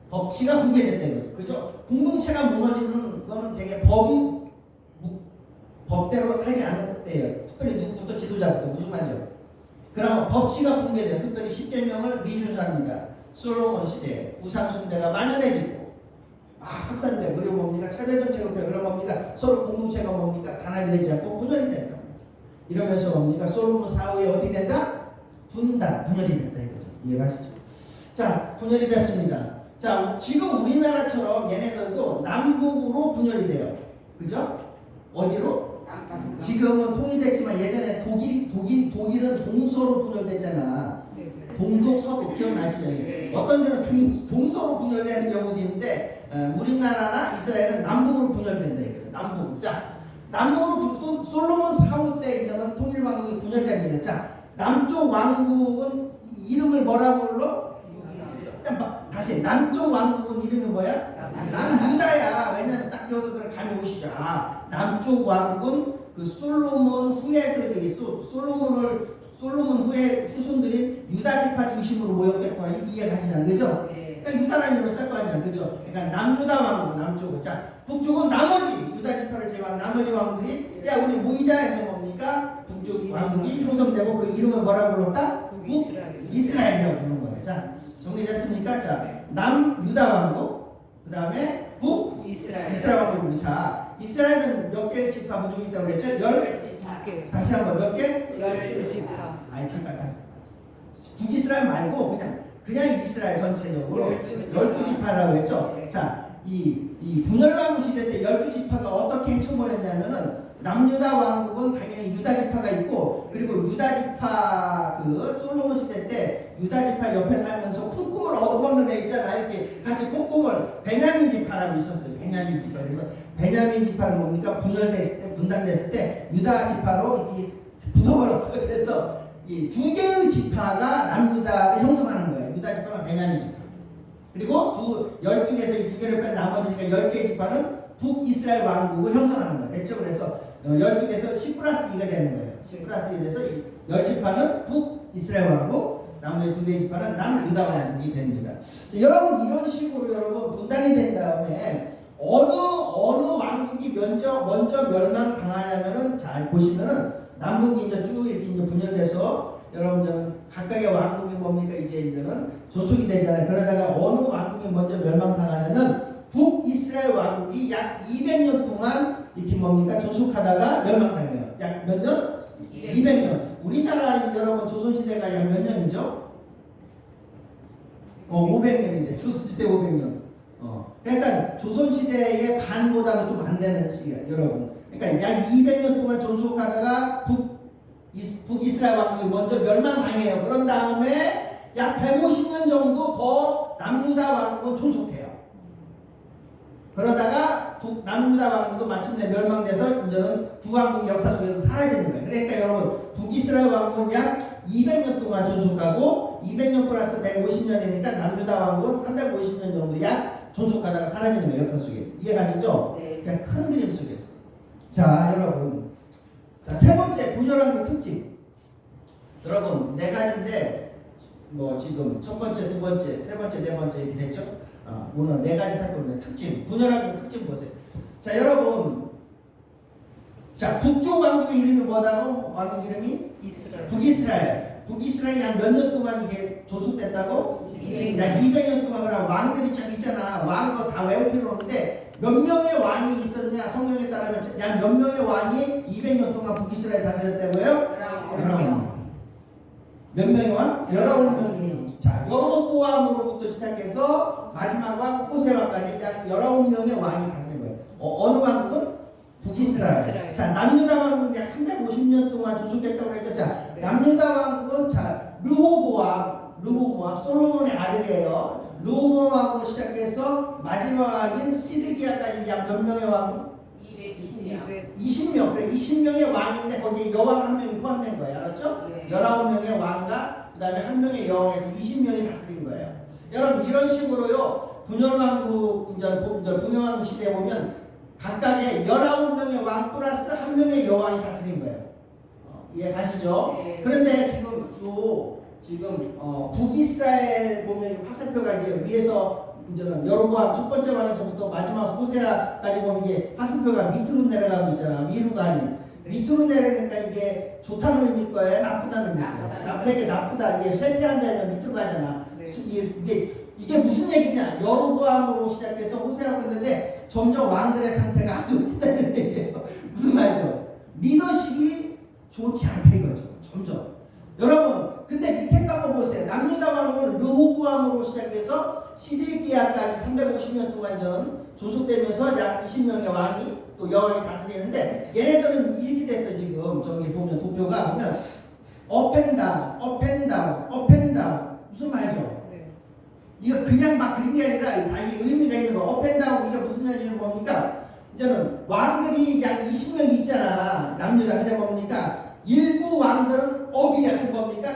법치가 붕괴됐다 이거죠. 그죠? 공동체가 무너지는 거는 되게 법대로 살지 않았대요. 특별히 누구부터 지도자부터 무슨 말이죠? 그러면 법치가 붕괴돼요. 특별히 십계명을 미준수합니다. 솔로몬 시대에 우상 숭배가 만연해지고 확산되고 그리고 뭡니까? 차별 정책을 펴고 그럼 뭡니까? 서로 공동체가 뭡니까? 단합이 되지 않고 분열이 된다. 이러면서 뭡니까? 솔로몬 사후에 어떻게 된다? 분열이 된다 이거죠. 이해가시죠? 자, 분열이 됐습니다. 자, 지금 우리나라처럼 얘네들도 남북으로 분열이 돼요. 그죠? 어디로? 지금은 통일됐지만 예전에 독일은 동서로 분열됐잖아. 동독 서독 기억나시죠? 어떤 데는 동서로 분열되는 경우도 있는데 우리나라나 이스라엘은 남북으로 분열된다 이거예요. 남북. 자, 남북으로 솔로몬 사후 때 이제는 통일왕국이 분열됩니다. 자, 남쪽 왕국은 이름을 뭐라고 불러? 다시 남쪽 왕국은 이름이 뭐야? 남유다야. 왜냐면 딱 여기서 그런 감이 오시죠. 아, 남쪽 왕국은 그 솔로몬 후예들이 솔로몬 후예 후손들이 유다 지파 중심으로 모였겠구나 이해가시잖아요, 그죠? 그러니까 유다라는 이름을 쓸 거 아니야, 그죠? 그러니까 남유다 왕국 남쪽은 자 북쪽은 나머지 유다 지파를 제외한 나머지 왕국들이 야 우리 모이자 해서 뭡니까? 북쪽 왕국이 형성되고 그 이름을 뭐라고 불렀다? 북이스라엘이라고 부르는 거예요. 자 정리됐습니까? 자 남유다 왕국 그 다음에 북이스라엘 왕국. 자 이스라엘은 몇 개의 지파 부족이 있다고 그랬죠? 다시 한번 몇 개? 12지파. 아니 잠깐 북이스라엘 말고 그냥 이스라엘 전체적으로 12지파라고 했죠. 자, 이 분열왕국 시대 때 12지파가 어떻게 헤쳐모였냐면은 남유다 왕국은 당연히 유다 지파가 있고 그리고 유다 지파 그 솔로몬 시대 때 유다 지파 옆에 살면서 콩콩을 얻어먹는 애 있잖아. 이렇게 같이 콩콩을 베냐민 지파라고 있었어요. 베냐민 지파. 그래서 베냐민 지파는 뭡니까? 분열됐을 때 분단됐을 때 유다 지파로 이렇게 붙어버렸어요. 그래서 이 두 개의 지파가 남유다를 형성하는 거예요. 유다 지파는 베냐민 지파. 그리고 12개에서 이 두 개를 뺀 나머지니까 10개의 지파는 북이스라엘 왕국을 형성하는 거예요. 됐죠? 그래서 12개에서 10+2가 되는 거예요. 10+2가 돼서 10지파는 북이스라엘 왕국, 나머지 2개의 지파는 남유다 왕국이 됩니다. 자, 여러분 이런 식으로 여러분 분단이 된 다음에 어느 왕국이 먼저 멸망당하냐면은 잘 보시면은 남북이 이제 쭉 이렇게 이제 분열돼서 여러분들은 각각의 왕국이 뭡니까 이제는 존속이 되잖아요. 그러다가 어느 왕국이 먼저 멸망당하냐면 북이스라엘 왕국이 약 200년 동안 이렇게 뭡니까 존속하다가 멸망당해요. 약 몇 년? 200년. 우리나라 여러분 조선시대가 약 몇 년이죠? 500년인데 조선시대 500년. 그러니까 조선시대의 반보다도 좀 안 되는 시기야 여러분. 그러니까 약 200년 동안 존속하다가 북이스라엘 왕국이 먼저 멸망당해요. 그런 다음에 약 150년 정도 더 남유다 왕국은 존속해요. 그러다가 남유다 왕국도 마침내 멸망돼서 이제는 두 왕국이 역사 속에서 사라지는 거예요. 그러니까 여러분 북이스라엘 왕국은 약 200년 동안 존속하고 200년 플러스 150년이니까 남유다 왕국은 350년 정도 약 존속하다가 사라지는 거예요. 역사 속에. 이해가시죠? 네. 그냥 큰 그림 속에서. 자 여러분 자, 세 번째 분열왕국 특징. 여러분 네 가지인데 뭐 지금 첫 번째, 두 번째, 세 번째, 네 번째 이렇게 됐죠? 오늘 네 가지 살펴보는 특징. 분열왕국 특징 보세요. 자 여러분 자 북쪽 왕국의 이름이 뭐다고? 왕국 이름이? 북이스라엘. 북이스라엘이 한 몇 년 동안 이게 존속됐다고? 약 200년 동안. 그럼 왕들이 쫙 있잖아. 왕거 다 외울 필요 없는데 몇 명의 왕이 있었냐? 성경에 따르면 약 몇 명의 왕이 200년 동안 북이스라엘 다스렸다고요? 19명. 몇 명의 왕? 19명이. 자, 여로보암으로부터 시작해서 마지막 왕 호세와까지 약 19명의 왕이 다스린 거예요. 어느 왕국은? 북이스라엘. 자, 남유다 왕국은 약 350년 동안 존속했다고 했죠. 자, 남유다 왕국은 자, 르호보암 솔로몬의 아들이에요. 르호보암하고 시작해서 마지막 왕인 시드기야까지 약 몇 명의 왕? 20명. 그래 20명의 왕인데 거기에 여왕 한 명이 포함된 거예요. 알았죠? 19명의 왕과 그 다음에 한 명의 여왕에서 20명이 다스린 거예요. 여러분 이런 식으로요. 분열왕국 분열왕국 시대에 보면 각각의 19명의 왕 플러스 한 명의 여왕이 다스린 거예요. 이해 가시죠? 네. 그런데 지금 북이스라엘 보면 화살표가 이제 위에서 이제는 여로보암 첫 번째 왕에서부터 마지막 호세아까지 보면 이게 화살표가 밑으로 내려가고 있잖아. 위로가 아닌 밑으로 내려니까 이게 좋다는 의미일 거예요? 나쁘다는 의미일 거예요? 되게 나쁘다. 이게 쇠퇴한다면 밑으로 가잖아. 네. 이게 무슨 얘기냐? 여로보암으로 시작해서 호세아가 됐는데 점점 왕들의 상태가 안 좋아진다는 얘기예요. 무슨 말이죠? 리더십이 좋지 않다 이거죠. 점점. 여러분 근데 밑에 거 한번 보세요. 남유다 왕국은 르호보암으로 시작해서 시드기야까지 350년 동안 존속되면서 약 20명의 왕이 또 여왕이 다스리는데 얘네들은 이렇게 됐어요. 지금 저기 보면 도표가 보면 업앤다운 무슨 말이죠? 이거 그냥 막 그린 게 아니라 다 이 의미가 있는 거. 업앤다운 이게 무슨 얘기는 뭡니까? 이제는 왕들이 약 20명 있잖아. 남유다. 근데 뭡니까? 일부 왕들은 업이 같은 뭡니까?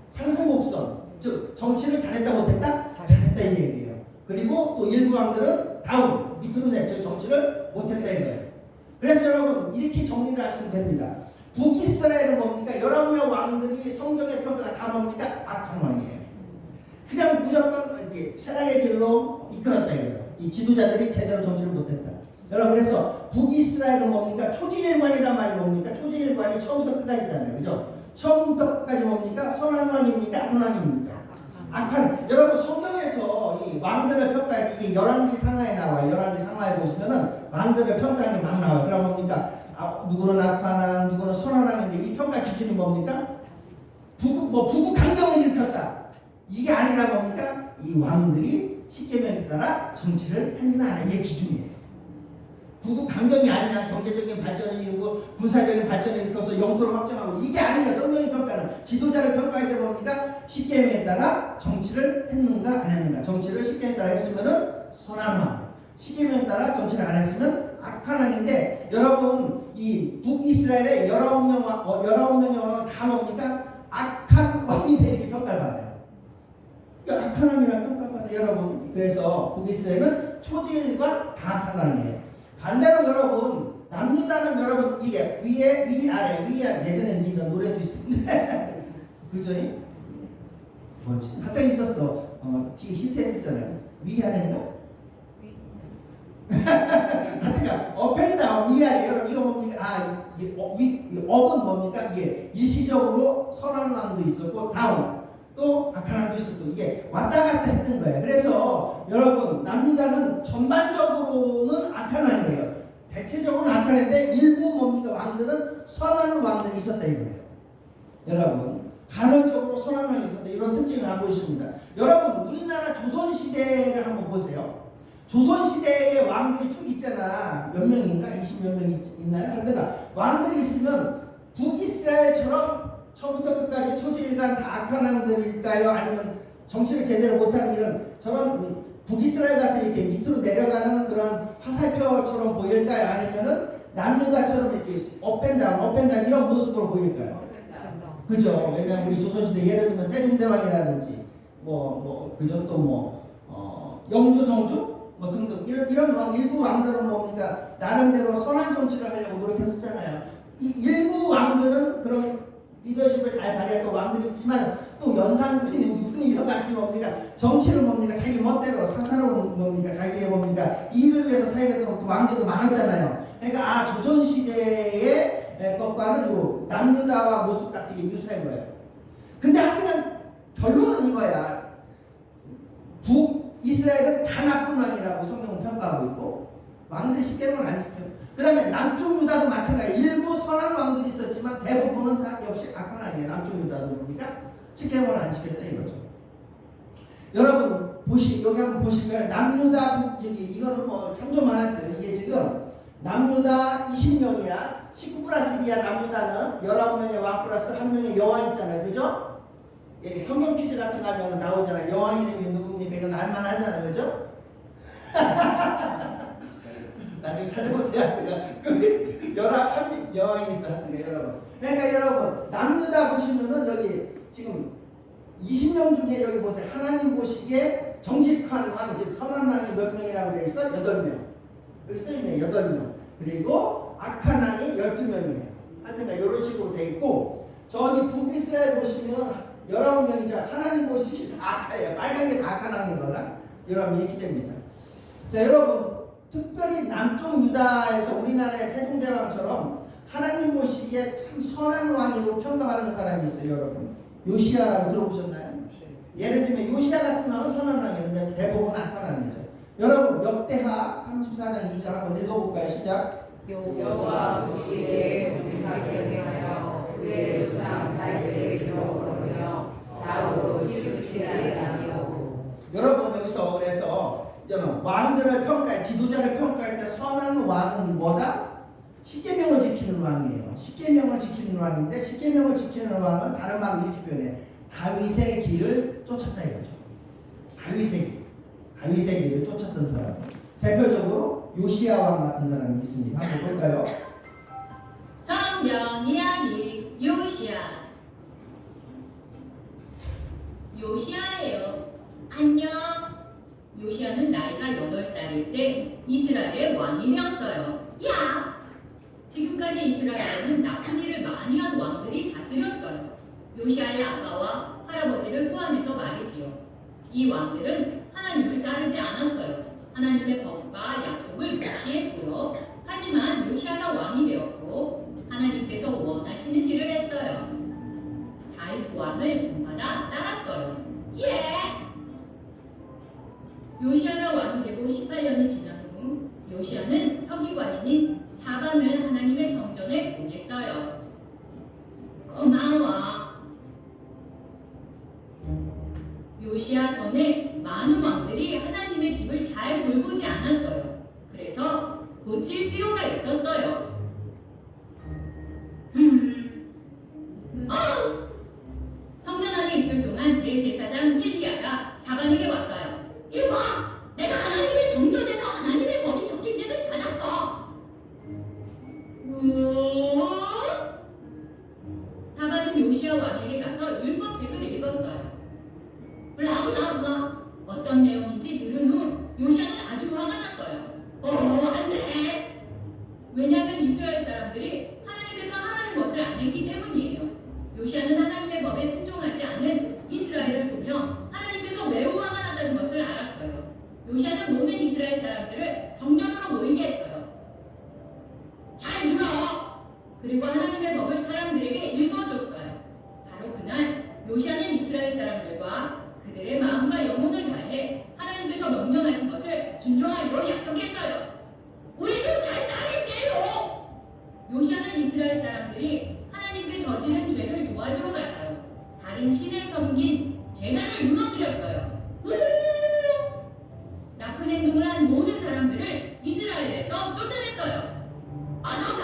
상승곡선. 즉 정치를 잘했다 못했다? 잘했다 이 얘기예요. 그리고 또 일부 왕들은 다운 밑으로 냈죠. 정치를 못했다 이거예요. 그래서 여러분 이렇게 정리를 하시면 됩니다. 북이스라엘은 뭡니까? 11명 왕들이 성경의 평가가 다 뭡니까? 악한 왕이에요. 그냥 무조건 이렇게 쇠락의 길로 이끌었다 이거예요. 이 지도자들이 제대로 정치를 못했다. 여러분 그래서 북이스라엘은 뭡니까? 초지일관이란 말이 뭡니까? 초지일관이 처음부터 끝까지잖아요. 그죠? 처음부터 끝까지 뭡니까? 선한 왕입니까? 악한 왕입니까? 악한. 여러분 성경에서 이 왕들을 평가할 때 이게 열왕기 상하에 나와요. 열왕기 상하에 보시면은 왕들을 평가하는 게 막 나와요. 그럼 뭡니까? 누구는 악한 왕, 누구는 선한 왕인데 이 평가 기준이 뭡니까? 부국 강경을 일으켰다. 이게 아니라 뭡니까? 이 왕들이 십계명에 따라 정치를 했나 이게 기준이에요. 부국 강경이 아니야. 경제적인 발전을 이루고 군사적인 발전을 일으켜서 영토를 확장하고 이게 아니에요. 성경의 평가는 지도자를 평가할 때 뭡니까? 십계명에 따라 정치를 했는가 안 했는가. 정치를 십계명에 따라 했으면은 선한 왕, 십계명에 따라 정치를 안 했으면 악한 왕인데 여러분 이 북이스라엘의 19명의 왕은 다 뭡니까? 악한 왕이 돼 이렇게 평가를 받아요. 악한 왕이라는 평가를 받아요. 여러분 그래서 북이스라엘은 초지일관 다 악한 왕이에요. 반대로 여러분 남유다는 여러분 이게 위에 위아래 예전에 이런 노래도 있었는데 그죠? 뭐지? 한때 있었어. 되게 히트했었잖아요. 위아래인가? 하여튼 업앤다운 위아래 여러분 이거 뭡니까? 업은 뭡니까? 이게 일시적으로 선한 왕도 있었고 다운 또 악한 왕도 있었고 이게 왔다 갔다 했던 거예요. 그래서 여러분 남유다는 전반적으로는 악한 왕이에요. 대체적으로는 악한 왕인데 일부 뭡니까? 왕들은 선한 왕들이 있었다 이거예요. 여러분 간헐적으로 선한 왕이 있었다 이런 특징을 갖고 있습니다. 여러분 우리나라 조선시대를 한번 보세요. 조선시대에 왕들이 쭉 있잖아. 몇 명인가? 20몇 명 있나요? 하여튼 왕들이 있으면 북이스라엘처럼 처음부터 끝까지 초지일관 다 악한 왕들일까요? 아니면 정치를 제대로 못하는 이런 저런 북이스라엘 같은 이렇게 밑으로 내려가는 그런 화살표처럼 보일까요? 아니면은 남유다처럼 이렇게 업앤다운 이런 모습으로 보일까요? 그죠? 왜냐면 우리 조선시대 예를 들면 세종대왕이라든지 그죠? 또 영조 정조 등등 이런 일부 왕들은 뭡니까? 나름대로 선한 정치를 하려고 노력했었잖아요. 이 일부 왕들은 그런 리더십을 잘 발휘했던 왕들이 있지만 또 연상들이 누구니 이런 같이 뭡니까? 정치를 뭡니까? 자기 멋대로 사사로운 뭡니까? 자기의 뭡니까? 이익을 위해서 사용했던 또 왕들도 많았잖아요. 그러니까 조선시대의 것과는 요 남유다와 모습 같은 게 유사한 거예요. 근데 하여튼 결론은 이거야. 북이스라엘은 다 나쁜 왕이라고 성경은 평가하고 있고 왕들이 십계명을 안 지켜. 그 다음에 남쪽 유다도 마찬가지예요. 일부 선한 왕들이 있었지만 대부분은 다 역시 악한 왕이에요. 남쪽 유다도 뭡니까? 십계명을 안 지켰다 이거죠. 여러분 여기 한번 보실까요? 남유다 이거는 참 좀 많았어요. 이게 지금 남유다 20명이야. 19 플러스 1이야. 남유다는 19명의 왕 플러스 1명의 여왕 있잖아요. 그죠? 예, 성경 퀴즈 같은 거 하면 나오잖아요. 여왕 이름이 누굽니까? 이거 날만하잖아요. 그죠? 나중에 찾아보세요. 여왕이 있어. 여러분. 그러니까 여러분 남유다 보시면은 여기 지금 20명 중에 여기 보세요. 하나님 보시기에 정직한 왕, 즉 선한 왕이 몇 명이라고 되어 있어? 8명. 여기 써있네. 8명. 그리고 악한 왕이 12명이에요. 하여튼 이런 식으로 되어 있고 저기 북이스라엘 보시면은 19명이죠. 하나님 보시기에 다 악해요. 빨간 게 다 악한 왕이거나 여러분 이렇게 됩니다. 자 여러분 특별히 남쪽 유다에서 우리나라의 세종대왕처럼 하나님 보시기에 참 선한 왕으로 평가받는 사람이 있어요. 여러분 요시야라고 들어보셨나요? 예를 들면 요시야 같은 왕은 선한 왕이에요. 근데 대부분 악한 왕이죠. 여러분 역대하 34장 2절 한번 읽어볼까요? 시작. 여호와 보시기에 정직하게 명하여 그의 조상 다윗에게 기록하며 다음으로 시루치지 아니하고. 여러분 여기서 그래서 왕들을 평가해 지도자를 평가할 때 선한 왕은 뭐다? 십계명을 지키는 왕이에요. 십계명을 지키는 왕인데 십계명을 지키는 왕은 다른 말로 이렇게 표현해. 다윗의 길을 쫓았다 이거죠. 다윗의 길을 쫓았던 사람. 대표적으로 요시야 왕 같은 사람이 있습니다. 한번 볼까요? 성경 이야기 요시야. 요시야예요. 안녕. 요시야는 나이가 8살일 때 이스라엘의 왕이 되었어요. 야! 지금까지 이스라엘에는 나쁜 일을 많이 한 왕들이 다스렸어요. 요시야의 아빠와 할아버지를 포함해서 말이지요. 이 왕들은 하나님을 따르지 않았어요. 하나님의 법과 약속을 무시했고요. 하지만 요시야가 왕이 되었고 하나님께서 원하시는 일을 했어요. 다윗 왕을 본받아 따랐어요. 예! 요시야가 왕이 되고 18년이 지난 후 요시야는 서기관인 사반을 하나님의 성전에 보냈어요. 고마워. 요시야 전에 많은 왕들이 하나님의 집을 잘 돌보지 않았어요. 그래서 고칠 필요가 있었어요. 성전 안에 있을 동안 대제사장 힐기야가 사반에게 왔어요. 이봐! 내가 하나님의 성전에서 하나님의 법이 적힌지를 찾았어. 사반은 요시야 왕에게 가서 율법책을 읽었어요. 블라블라블라 어떤 내용인지 들은 후 요시야는 아주 화가 났어요. 안돼. 왜냐하면 이스라엘 사람들이 하나님께서 하라는 것을 안 했기 때문이에요. 요시야는 하나님의 법에 순종하지 않은 이스라엘을 보며 하나님께서 매우 화가 났다는 것을 알았어요. 요시야는 모든 이스라엘 사람들을 성전으로 모이게 했어요. 잘 들어! 그리고 하나님의 법을 사람들에게 읽어줬어요. 바로 그날 요시야는 이스라엘 사람들과 그들의 마음과 영혼을 다해 하나님께서 명령하신 것을 순종하기로 약속했어요. 우리도 잘 따를게요. 요시야는 이스라엘 사람들이 하나님께 저지른 죄를 도와주러 갔어요. 다른 신을 섬긴 제단을 무너뜨렸어요. 나쁜 행동을 한 모든 사람들을 이스라엘에서 쫓아냈어요. 어서 가!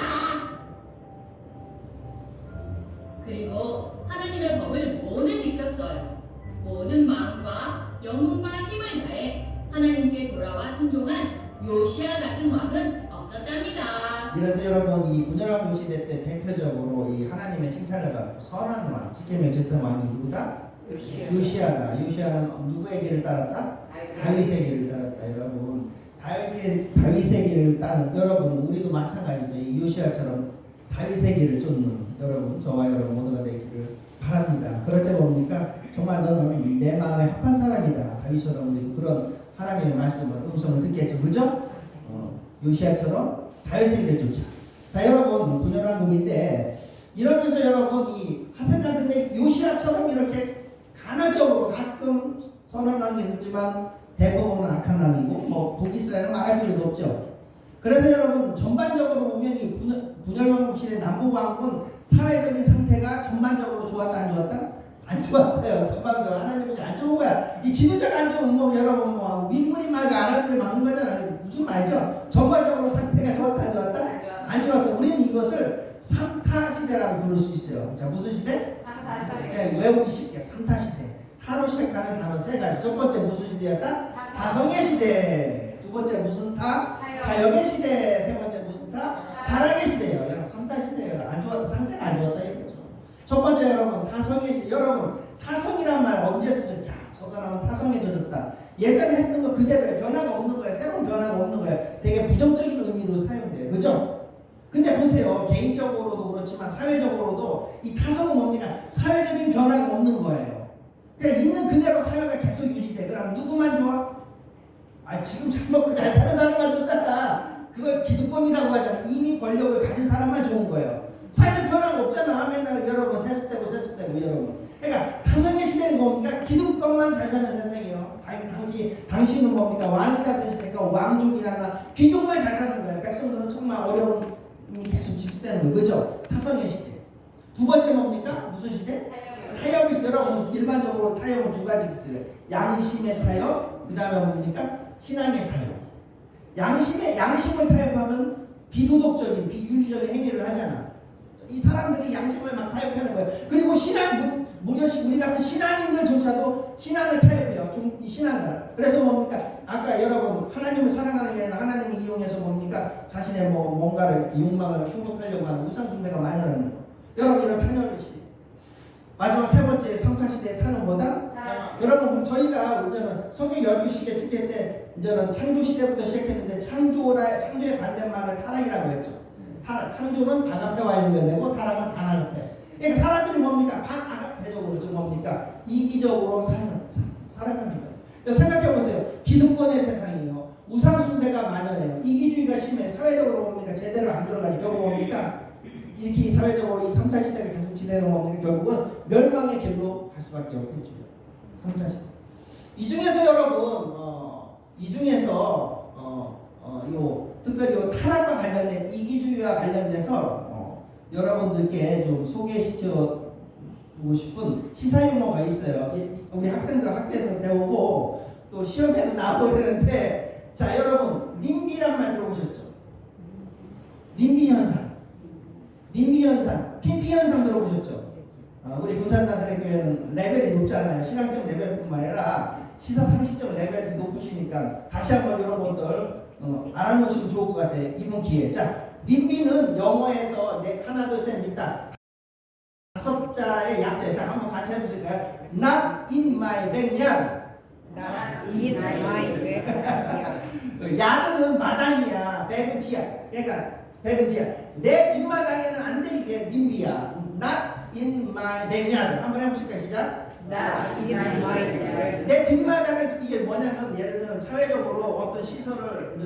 그리고 하나님의 법을 모두 지켰어요. 모든 마음과 영혼과 힘을 다해 하나님께 돌아와 순종한 요시야 같은 왕은 없었답니다. 이래서 여러분 이 분열왕국 시대 때 대표적으로 이 하나님의 칭찬을 받고 선한 왕, 지켜면 좋던 왕이 누구다? 요시야다. 요시야는 누구의 길을 따랐다? 다윗의 길을 따랐다. 여러분 다윗의 길을 따는 여러분 우리도 마찬가지죠. 이 요시야처럼 다윗의 길을 쫓는 여러분 저와 여러분 모두가 되기를 바랍니다. 그럴 때 뭡니까? 정말 너는 내 마음에 합한 사람이다. 다윗처럼 우리도 그런 하나님의 말씀을 음성을 듣겠죠. 그죠? 요시야처럼 다윗의 길을 쫓아. 자 여러분 분열왕국인데 이러면서 여러분 이 하여튼간데 요시야처럼 이렇게 간헐적으로 가끔 선한 왕이 있었지만 대부분은 악한 왕이고 뭐 북이스라엘은 말할 필요도 없죠. 그래서 여러분 전반적으로 보면 이 분열왕국 시대 남북왕국은 사회적인 상태가 전반적으로 좋았다 안 좋았다? 안 좋았어요. 전반적으로 하나님이 안 좋은 거야. 이 지도자가 안 좋으면 뭐 여러분 뭐 윗물이 맑아 아랫물이 막는 거잖아요. 무슨 말이죠? 전반적으로 상태가 좋았다 안 좋았다? 안 좋았어. 우리는 이것을 삼타 시대라고 부를 수 있어요. 자 무슨 시대? 네, 외우기 쉽게 삼타 시대. 타로 시작하는 단어 세 가지. 첫 번째 무슨 시대였다? 다성의 시대. 두 번째 무슨 타? 다역의 시대. 세 번째 무슨 타? 타락의 시대예요. 여러분 삼타 시대예요. 안 좋았다. 상태가 안 좋았다 이거죠. 첫 번째 여러분 타성의 시대. 여러분 타성이란 말 언제 쓰죠? 야, 저 사람은 타성해졌다. 예전에 했던 거 그대로 변화가 없는 거예요. 새로운 변화가 없는 거예요. 되게 부정적인 의미로 사용돼요. 그죠? 근데 보세요. 개인적으로도 그렇지만 사회적으로도 이 타성은 뭡니까? 사회적인 변화가 없는 거예요. 그냥 있는 그대로 사회가 계속 유지돼. 그럼 누구만 좋아? 지금 잘 먹고 잘 사는 사람만 좋잖아. 그걸 기득권이라고 하잖아. 이미 권력을 가진 사람만 좋은 거예요. 사회적 변화가 없잖아. 맨날 여러분 세습되고 여러분. 그러니까 타성의 시대는 뭡니까? 기득권만 잘 사는 세상이에요. 당신은 뭡니까? 왕이 다스리니까 왕족이라나 귀족만 잘 사는 거예요. 백성들은 정말 어려움이 계속 지속되는 거예요. 그죠? 타성의 시대. 두 번째 뭡니까? 무슨 시대? 타협이 여러분 일반적으로 타협은 두 가지 있어요. 양심의 타협, 그 다음에 뭡니까? 신앙의 타협. 양심을 타협하면 비도덕적인 비윤리적인 행위를 하잖아. 이 사람들이 양심을 막 타협하는 거예요. 그리고 신앙 무려 우리 같은 신앙인들조차도 신앙을 타협해요. 이 신앙을. 그래서 뭡니까? 아까 여러분 하나님을 사랑하는 게 아니라 하나님을 이용해서 뭡니까? 자신의 뭔가를 욕망을 충족하려고 하는 우상 숭배가 만연하는 거. 여러분 이런 편협의 시대. 마지막 세 번째 성탄시대에 타는 뭐다? 여러분 저희가 이제는 성경 12시계 축제 때 이제는 창조시대부터 시작했는데 창조의 반대말을 타락이라고 했죠. 창조는 아가페와 연결되고 타락은 반아가페. 그러니까 사람들이 뭡니까? 반아가페적으로 좀 뭡니까? 이기적으로 살아가는 거예요. 생각해보세요. 기득권의 세상이요. 우상숭배가 만연해요. 이기주의가 심해. 사회적으로 뭡니까? 제대로 안 들어가지. 결국 뭡니까? 이렇게 사회적으로 이 성탄시대가 계속 지내는 뭡니까? 결국은 멸망의 길로 갈 수밖에 없겠죠. 성탄시대. 이 중에서 여러분, 특별히 요 타락과 관련된 이기주의와 관련돼서 여러분들께 좀 소개시켜주고 싶은 시사 유머가 있어요. 우리 학생들 학교에서 배우고 또 시험에도 나오고 그러는데, 자 여러분 님비란 말 들어보셨죠? 님비 현상, 핀피 현상 들어보셨죠? 우리 군산나사렛교회는 레벨이 높잖아요. 신앙적 레벨뿐만 아니라 시사 상식적 레벨이 높으시니까 다시 한번 여러분들 알아놓으시면 좋을 것 같아요. 이번 기회에. 자, 님비는 영어에서 하나 둘 셋 넷다 5자의 약자. 자, 한번 같이 해보실까요? Not in my backyard. 야드는 마당이야. 백은 피야. 그러니까 백은 피야. 내 뒷마당에는 안 돼. 이게 님비야. Not in my backyard. 한번 해보실까요? 시작. 내 뒷마당은 이게 뭐냐면, 예를 들면 사회적으로 어떤 시설을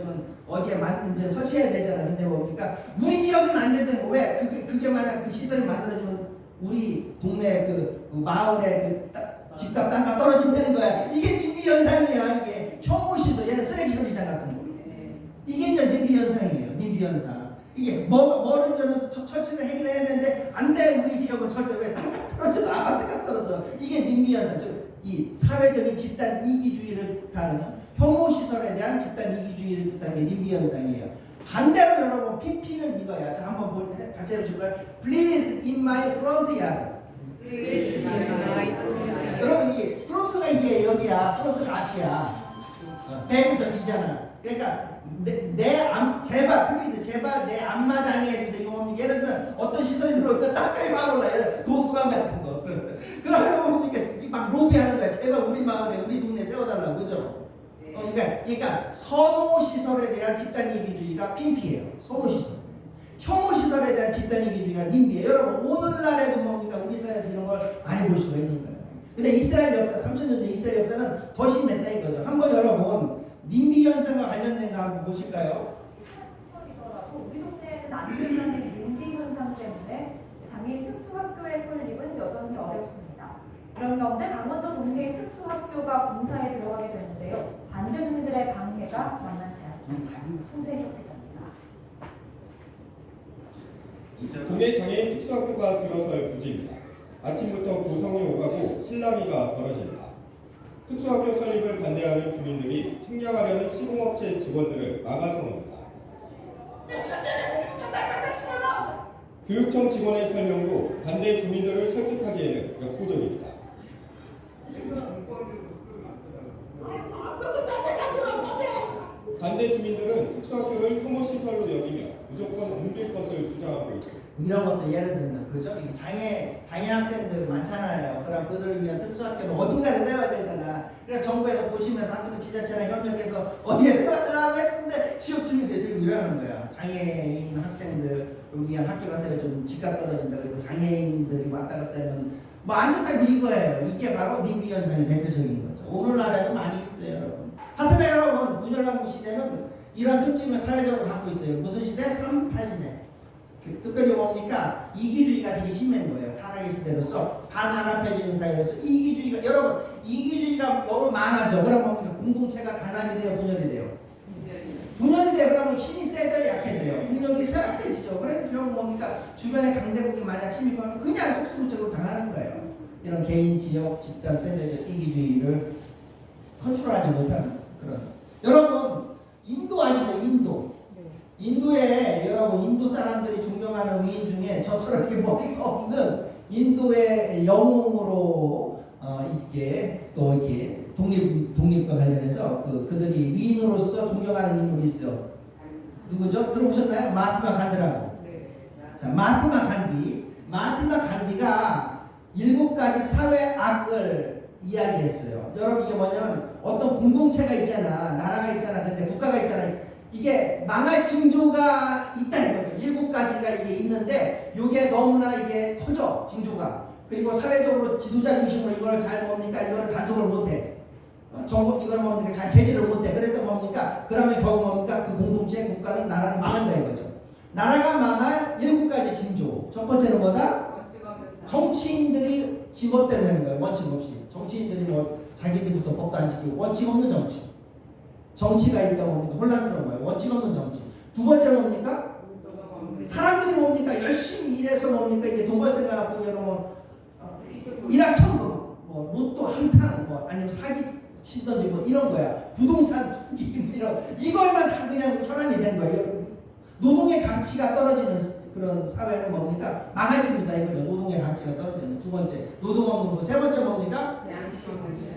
어디에 이제 설치해야 되잖아. 근데 뭡니까? 우리 지역은 안 된다는 거. 왜? 그게 만약 그 시설이 만들어지면 우리 동네 그 마을에 그 집값 땅값 떨어지면 되는 거야. 이게 님비 현상이야. 이게 혐오 시설, 얘는 쓰레기 처리장 같은 거. 이게 이제 님비 현상이에요. 님비 현상. 이게 뭐를 설치를 해결해야 되는데 안 돼. 우리 지역은 절대. 왜? 땅값 떨어져, 아파트값 떨어져. 이게 님비 현상. 이 사회적인 집단 이기주의를 뜻하는 혐오 시설에 대한 집단 이기주의를 뜻하는 게 님비 현상이에요. 반대로 여러분 핀피는 이거야. 자, 한번 같이 해보실까요? Please in my front yard. 여러분 이 프론트가 이게 여기야. 프론트가 앞이야. 백은 저 뒤잖아. 그러니까 제발 플리즈 제발 내 앞마당에 해주세요. 이거 뭡니까? 예를 들면 어떤 시설이 들어오면 땅까지 막 올라. 도서관 같은 거. 그러면 뭡니까? 막 로비하는 거야. 제발 우리 마을에 우리 동네에 세워달라고. 그죠? 그러니까 선호 시설에 대한 집단 이기주의가 핀피예요. 선호 시설. 혐오 시설에 대한 집단 이기주의가 님비예요. 여러분 오늘날에도 뭡니까? 우리 사회에서 이런 걸 많이 볼 수가 있는 거예요. 근데 이스라엘 역사, 3000년 전 이스라엘 역사는 더 심했다 이거죠. 한번 여러분 님비 현상과 관련된 거 한번 보실까요? 시설이더라도 우리 동네에는 안 된다는 님비 현상 때문에 장애인 특수학교의 설립은 여전히 어렵습니다. 그런 가운데 강원도 동해의 특수학교가 공사에 들어가게 되는데요. 반대 주민들의 방해가 만만치 않습니다. 송세혁 기자입니다. 동해 장애인 특수학교가 들어설 부지입니다. 아침부터 구성이 오가고 실랑이가 벌어집니다. 특수학교 설립을 반대하는 주민들이 측량하려는 시공업체 직원들을 막아서옵니다. 교육청 직원의 설명도 반대 주민들을 설득하기에는 역부족입니다. 반대 주민들은 특수학교를 혐오시설로 여기며 무조건 옮길 것을 주장하고 있습니다. 이런 것도 예를 들면 그죠? 이 장애 학생들 많잖아요. 그럼 그들을 위한 특수학교는 어딘가에 세워야 되잖아. 그래서 정부에서 보시면서 학교 지자체랑 협력해서 어디에 세워달라고 했는데 지역 주민들이 들고 이러는 거야. 장애인 학생들을 위한 학교가 세워지면 집값 떨어진다. 그리고 장애인들이 왔다 갔다 하면 뭐 안 좋다고 이거예요. 이게 바로 님비 현상의 대표적인 거죠. 오늘날에도 많이 있어요, 여러분. 하여튼 여러분 분열왕국 시대는 이런 특징을 사회적으로 갖고 있어요. 무슨 시대? 3타 시대. 특별히 뭡니까? 이기주의가 되게 심한 거예요. 타락의 시대로서 반아가페적인 사회로서 이기주의가, 여러분 이기주의가 너무 많아져. 그러면 뭡니까? 공동체가 단합이 돼요, 분열이 돼요. 분열이 돼요. 그러면 힘이 세져야 약해져요. 국력이 쇠락해지죠. 그래서 결국 뭡니까? 주변에 강대국이 만약 침입하면 그냥 속수무책으로 당하는 거예요. 이런 개인, 지역, 집단, 세대적 이기주의를 컨트롤하지 못하는 그런. 여러분 인도 아시죠? 인도에 여러분 인도 사람들이 존경하는 위인 중에 저처럼 이렇게 머리가 없는 인도의 영웅으로 이렇게 또 이렇게 독립과 관련해서 그들이 위인으로서 존경하는 인물이 있어요. 누구죠? 들어보셨나요? 마하트마 간디라고. 자, 마하트마 간디가 7가지 사회 악을 이야기했어요. 여러분 이게 뭐냐면 어떤 공동체가 있잖아, 나라가 있잖아, 근데 국가가 있잖아. 이게 망할 징조가 있다 이거죠. 7가지가 이게 있는데 이게 너무나 이게 커져 징조가. 그리고 사회적으로 지도자 중심으로 이거를 잘 뭡니까? 이거를 단속을 못해. 정부 이거는 뭡니까? 잘 제지를 못해. 그랬더니 뭡니까? 그러면 결국 뭡니까? 그 공동체 국가는 나라는 망한다 이거죠. 나라가 망할 7가지 징조. 첫 번째는 뭐다? 정치인들이 지멋대로 하는 거예요. 원칙 없이. 정치인들이 뭐 자기들부터 법도 안 지키고 원칙 없는 정치. 정치가 있다 뭡니까? 혼란스러운 거예요. 원칙 없는 정치. 두 번째 뭡니까? 사람들이 뭡니까? 열심히 일해서 뭡니까? 이게 돈 벌 생각하고 여러분 일확천금, 뭐 로또 한탕, 뭐 아니면 사기 치든지 뭐 이런 거야. 부동산 투기 이런 이걸만 다 그냥 혈안이 된 거예요. 노동의 가치가 떨어지는 그런 사회는 뭡니까? 망할 징조다 이거죠. 노동의 가치가 떨어지는 두 번째 노동 없는 거. 세 번째 뭡니까?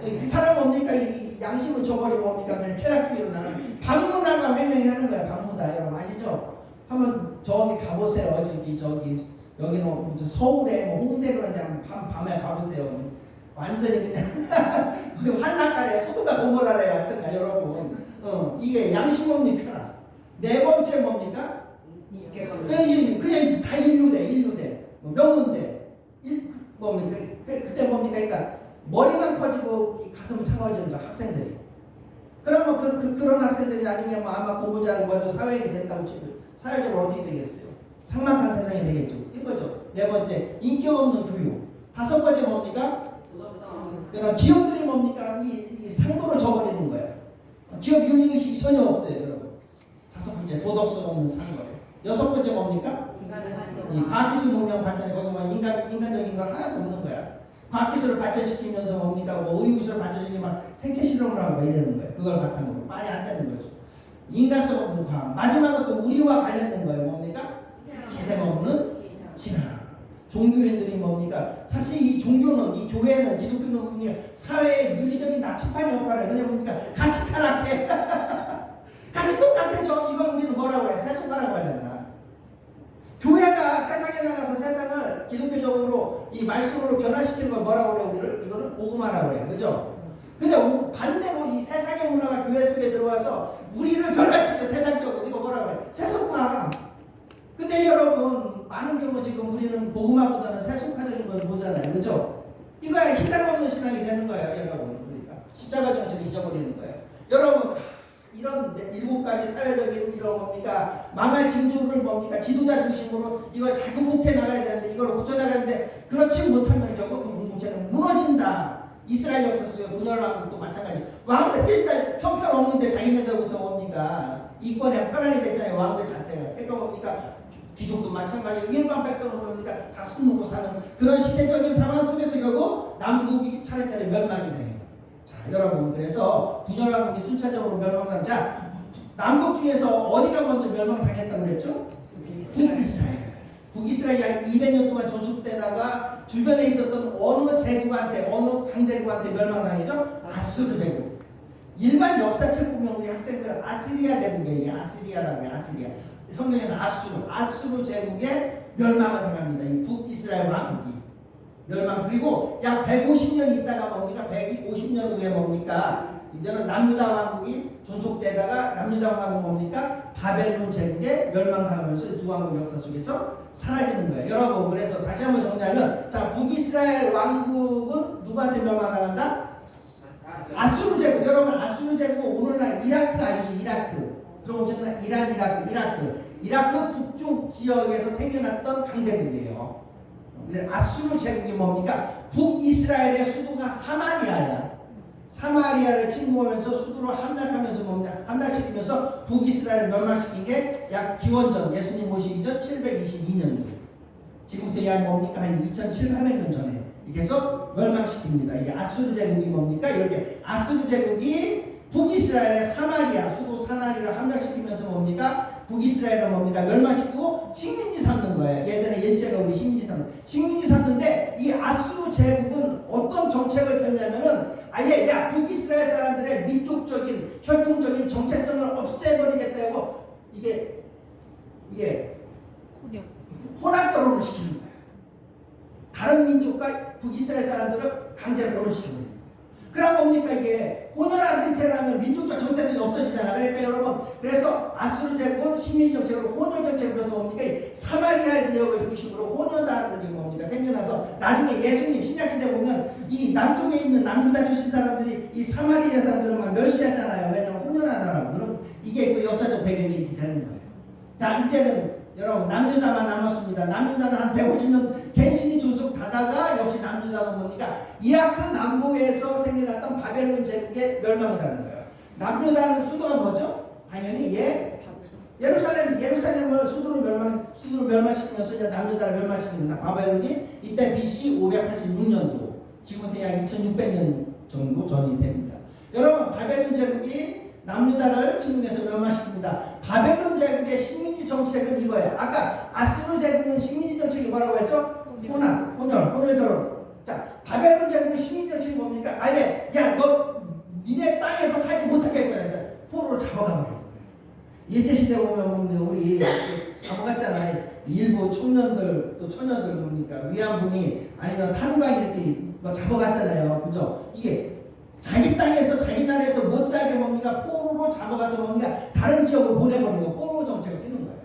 그 사람 뭡니까? 이 양심은 저버리고 뭡니까? 그냥 쾌락주의로 나는 반문화가 횡행하는 거야. 반문화 여러분 아시죠? 한번 저기 가보세요. 저기 여기는 서울에 뭐 홍대 그런 데 한번 밤에 가보세요. 완전히 그냥 한락가래 소금과 고모라래 왔던가 여러분. 이게 양심 없는 쾌락. 네 번째 뭡니까? 그냥 다 인류대 명문대 뭡니까? 그때 뭡니까? 그러니까 머리만 커지고 이 가슴은 차가워지는 거야 학생들이. 그러면 그런 학생들이 나중에 뭐 아마 공부 잘하고 사회인이 된다고 치면 사회적으로 어떻게 되겠어요? 삭막한 세상이 되겠죠. 이거죠. 네 번째 인격 없는 교육. 다섯 번째 뭡니까? 여러분 기업들이 뭡니까? 이 상도를 저버리는 거예요. 기업 윤리의식이 전혀 없어요 여러분. 다섯 번째 도덕성 없는 상거래. 여섯 번째 뭡니까? 이 과학기술 문명 발전에 거기 뭐 인간적인 건 하나도 없는 거야. 과학기술을 발전시키면서 뭡니까? 뭐 의료기술을 발전시키면 생체 실험을 하고 막 이러는 거예요. 그걸 바탕으로 말이 안 되는 거죠. 인간성 없는 과학. 마지막은 또 우리와 관련된 거예요. 뭡니까? 희생 없는 신앙. 종교인들이 뭡니까? 사실 이 종교는 이 교회는 기독교는 뭡니까? 사회의 윤리적인 나침반 역할을 그냥 뭡니까? 같이 타락해. 같이 똑같아져. 이걸 우리는 뭐라고 그래? 세속화라고 하잖아. 교회가 세상에 나가서 세상을 기독교적으로 이 말씀으로 변화시키는 걸 뭐라고 그래? 우리를 이거는 복음화라고 그래. 그죠? 근데 반대로 이 세상의 문화가 교회 속에 들어와서 우리를 변화시켜 세상적으로 이거 뭐라고 그래? 세속화. 근데 여러분 많은 경우 지금 우리는 복음화보다는 세속화적인 걸 보잖아요. 그죠? 이거야 희생 없는 신앙이 되는 거예요. 여러분 우리가 십자가 정신을 잊어버리는 거예요. 여러분 이런 7가지 사회적인 이런 뭡니까? 망할 징조를 뭡니까? 지도자 중심으로 이걸 잘 극복해 나가야 되는데 이걸 고쳐 나가는데 그렇지 못하면 결국 그 공동체는 무너진다. 이스라엘 역사 속에 분열왕국도 마찬가지. 왕들 일단 형편없는데 자기네들부터 뭡니까? 이권에 편안이 됐잖아요. 왕들 자체가. 그러니까 뭡니까? 귀족도 마찬가지고 일반 백성은 뭡니까? 다 손 놓고 사는 그런 시대적인 상황 속에서 결국 남북이 차례차례 멸망이 돼요. 자, 여러분 그래서 분열왕국이 순차적으로 멸망당. 자, 남북 중에서 어디가 먼저 멸망당했다고 그랬죠? 북이스라엘. 북이스라엘이 한 200년 동안 존속되다가 주변에 있었던 어느 제국한테 어느 강대국한테 멸망당했죠? 아수르 제국. 일반 역사책 보면 우리 학생들은 아시리아 제국이에요. 이게 아시리아라고 해요. 아시리아. 성경에는 아수르 제국에 멸망을 당합니다. 이 북이스라엘 왕국이 멸망. 그리고 약 150년 있다가 뭡니까? 150년 후에 뭡니까? 이제는 남유다 왕국이 존속되다가 남유다 왕국은 뭡니까? 바벨론 제국에 멸망당하면서 두 왕국 역사 속에서 사라지는 거예요. 여러분 그래서 다시 한번 정리하면 자 북이스라엘 왕국은 누구한테 멸망당한다? 아수르 제국. 여러분 아수르 제국은 오늘날 이라크 아시죠? 이라크 들어보셨나? 이라크 북쪽 지역에서 생겨났던 강대국이에요. 아수르 제국이 뭡니까? 북이스라엘의 수도가 사마리아야. 사마리아를 침공하면서 수도를 함락하면서 뭡니까? 함락시키면서 북이스라엘을 멸망시킨 게 약 기원전 예수님 모시기 전 722년도. 지금부터 약 뭡니까? 한 2700년 전에 이렇게 해서 멸망시킵니다. 이게 아수르 제국이 뭡니까? 이렇게 아수르 제국이 북이스라엘의 사마리아 수도 사마리아를 함락시키면서 뭡니까? 북이스라엘을 뭡니까? 멸망시키고 식민지 삼는 거예요. 예전에 일제가 우리 식민지 삼는데 이게 혼합 결혼을 시키는 거예요. 다른 민족과 북이스라엘 사람들을 강제로 결혼시키는 거예요. 그럼 뭡니까 이게 혼혈 아들이 태어나면 민족적 정체성이 없어지잖아. 그러니까 여러분 그래서 아수르 제국은 식민지 정책으로 혼혈 정책을 해서 뭡니까 이 사마리아 지역을 중심으로 혼혈단들이 뭡니까 생겨나서 나중에 예수님 신약시대 보면 이 남쪽에 있는 남유다 출신 사람들이 이 사마리아 사람들을 막 멸시하잖아요. 왜냐면 혼혈하다라고. 그럼 이게 또 역사적 배경이 이렇게 되는 거예요. 자 이제는 여러분 남유다만 남았습니다. 남유다는 한 150년 갱신이 존속하다가 역시 남유다는 뭡니까 이라크 남부에서 생겨났던 바벨론 제국의 멸망을 하는 거예요. 남유다는 수도가 뭐죠? 당연히 예루살렘을 수도로 멸망시키면서 이제 남유다를 멸망시킵니다. 바벨론이 이때 BC 586년도 지금부터 약 2600년 정도 전이 됩니다. 여러분 바벨론 제국이 남유다를 침공해서 멸망시킵니다. 바벨론 제국의 식민지 정책은 이거예요. 아까 아수르 제국은 식민지 정책이 뭐라고 했죠? 혼혈 결혼. 자, 바벨론 제국의 식민지 정책이 뭡니까? 아예 너 니네 땅에서 살지 못하게 할 거야. 포로로 잡아가 버려. 일제시대 보면 우리 사고 같잖아요. 일부 청년들 또 처녀들 뭡니까 위안분이 아니면 탄광 이렇게 잡아갔잖아요. 그죠? 이게 자기 땅에서 자기 나라에서 못 살게 뭡니까 포로로 잡아가서 뭡니까 다른 지역으로 보내버리는 거 포로 정책을 피는 거예요.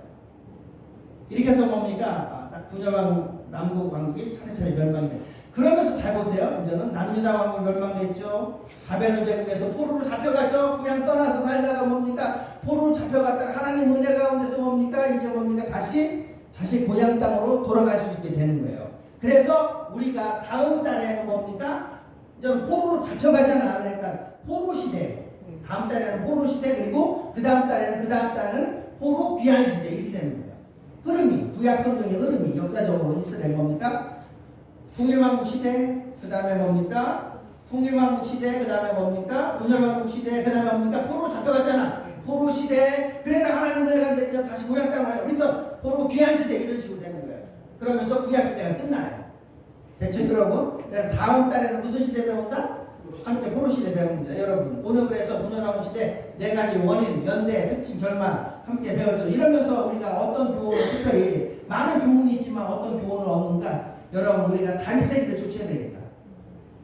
이렇게 해서 뭡니까 분열왕국 남북 왕국이 차례차례 멸망이 돼. 그러면서 잘 보세요. 이제는 남유다 왕국이 멸망됐죠. 바벨론 제국에서 포로로 잡혀갔죠. 그냥 떠나서 살다가 뭡니까 포로로 잡혀갔다가 하나님 은혜 가운데서 뭡니까 이제 뭡니까 다시 자신 고향 땅으로 돌아갈 수 있게 되는 거예요. 그래서 우리가 다음 달에는 뭡니까 이제 포로로 잡혀가잖아. 그러니까 포로 시대. 다음 달에는 포로 시대 그리고 그 다음 달에는 포로 귀환 시대 이렇게 되는 거예요. 흐름이 구약 성경의 흐름이 역사적으로 이스라엘 뭡니까 통일왕국 시대 그 다음에 뭡니까 통일왕국 시대 그 다음에 뭡니까 분열왕국 시대 그 다음에 뭡니까 포로 잡혀갔잖아. 포로 시대 그러다 하나님 은혜가 되면 다시 고향 땅으로 가요. 우리도 포로 귀환 시대 이런 식으로 되는 거예요. 그러면서 구약 시대가 끝나요. 대충 여러분 그래서 다음 달에는 무슨 시대 배운다? 함께 포로 시대 배웁니다. 여러분 오늘 그래서 분열왕국 시대 4가지 원인, 연대, 특징, 결말 함께 배웠죠. 이러면서 우리가 어떤 교훈을 특별히 많은 교훈이 있지만 어떤 교훈을 얻는가 여러분 우리가 다윗의 길을 쫓아야 되겠다.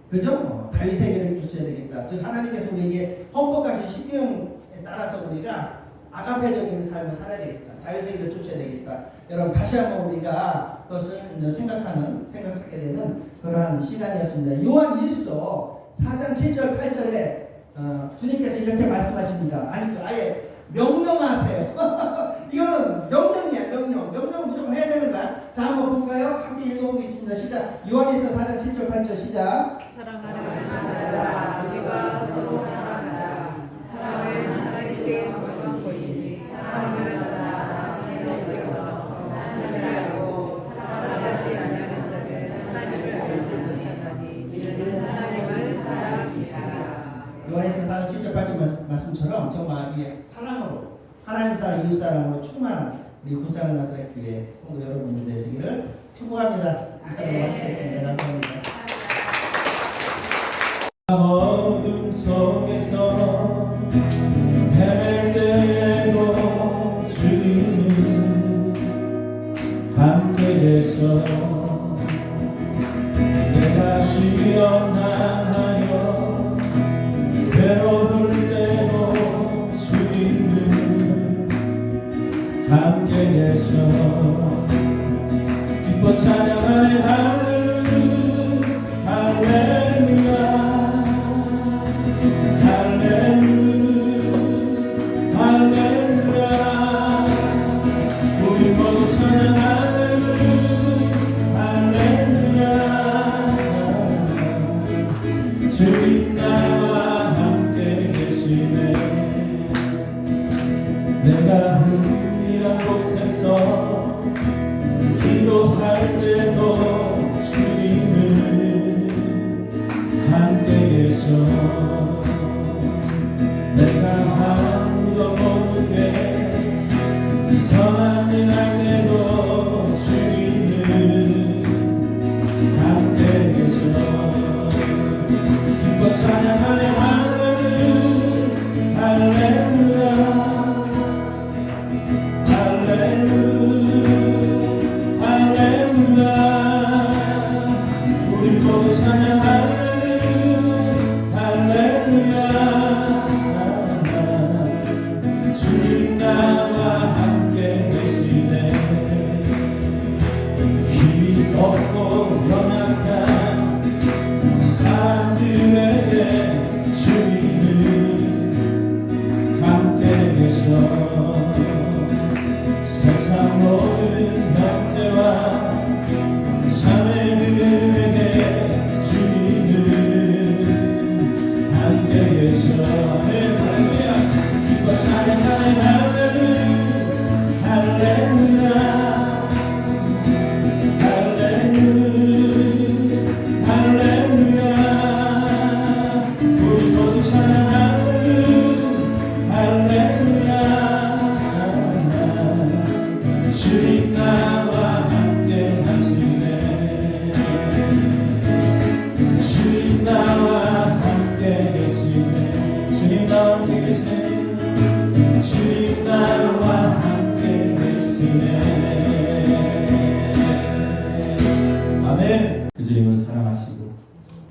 그죠? 다윗의 길을 쫓아야 되겠다. 즉 하나님께서 우리에게 헌법과 신명에 따라서 우리가 아가페적인 삶을 살아야 되겠다. 다윗의 길을 쫓아야 되겠다. 여러분 다시 한번 우리가 그것을 생각하게 되는 그러한 시간이었습니다. 요한 1서 4장 7절 8절에 주님께서 이렇게 말씀하십니다. 아니 아예 명령하세요. 이거는 명령이야. 명령은 무조건 해야 되는 거야. 자 한번 볼까요? 함께 읽어보겠습니다. 시작. 요한일서 4장 7절 8절 시작. 사랑하라 우리가 서로 사랑하자. 사랑은 하나님께 속한 것이니 사랑하는 자 하나님을 알고 사랑하지 아니하는 자는 하나님을 알지 못하나니 이는 하나님은 사랑이시라. 요한에서 4장 7절 8절 말씀처럼 정말 이 사랑으로 하나님 사랑 이웃 사랑으로 충만한 우리 구상을 나서의 교회 성도 여러분들 되시기를 축복합니다. 인사를 마치겠습니다. 감사합니다. 어둠 속에서 헤맬 때에도 주님은 함께 계셔. 내가 시험당하여 괴로울 때도 주님은 함께 계셔. 기뻐 찬양하네 할렐루야 할렐루야 할렐루야 할렐루야 우리 모두 찬양 할렐루야 할렐루야 주님 나와 함께 계시네. 내가 은밀한 곳에서 기도할 때도 주님은 함께 계셔. 내가 아무도 모르게 선한 일 할 때도 주님은 함께 계셔. 기뻐 찬양하네 할렐루야 할렐루야 할렐루야 나와 함께 하시네 주님 나와 함께 계시네 주님 나와 함께 계시네 주님 나와 함께 계시네 아멘. 그 주님을 사랑하시고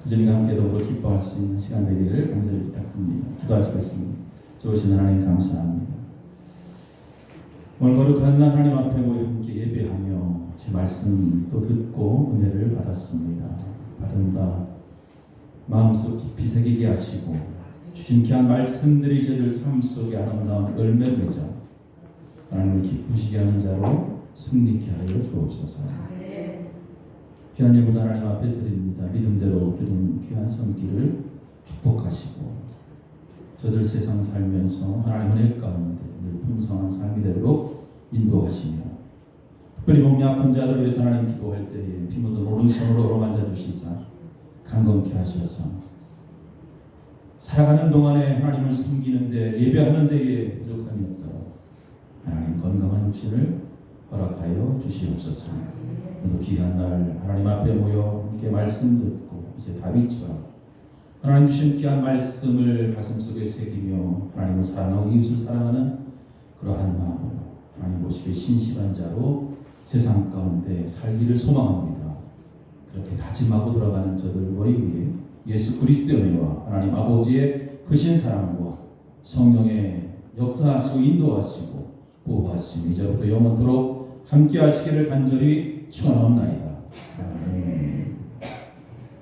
그 주님과 함께 더불어 기뻐할 수 있는 시간 되기를 간절히 부탁드립니다. 기도하시겠습니다. 좋으신 하나님 감사합니다. 오늘 거룩한 날 하나님 앞에 모여 함께 예배하며 제 말씀도 듣고 은혜를 받았습니다. 받은 바 마음속 깊이 새기게 하시고 주신 귀한 말씀들이 저희들 삶 속에 아름다운 열매 되자 하나님을 기쁘시게 하는 자로 승리케 하여 주옵소서. 귀한 예물 하나님 앞에 드립니다. 믿음대로 드린 귀한 손길을 축복하시고 저들 세상 살면서 하나님 은혜 가운데 늘 풍성한 삶이 되도록 인도하시며 특별히 몸이 아픈 자들 위해서 하나님 기도할 때에 피 묻은 오른손으로 어루만져 주시사 강건케 하셔서 살아가는 동안에 하나님을 섬기는데 예배하는 데에 부족함이 없도록 하나님 건강한 육신을 허락하여 주시옵소서. 오늘 귀한 날 하나님 앞에 모여 함께 말씀 듣고 이제 다윗처럼 하나님 주신 귀한 말씀을 가슴속에 새기며 하나님을 사랑하고 이웃을 사랑하는 그러한 마음으로 하나님 보시기에 신실한 자로 세상 가운데 살기를 소망합니다. 그렇게 다짐하고 돌아가는 저들 머리 위에 예수 그리스도의 은혜와 하나님 아버지의 크신 사랑과 성령의 역사하시고 인도하시고 보호하시고 이제부터 영원토록 함께 하시기를 간절히 축원하옵나이다. 아멘.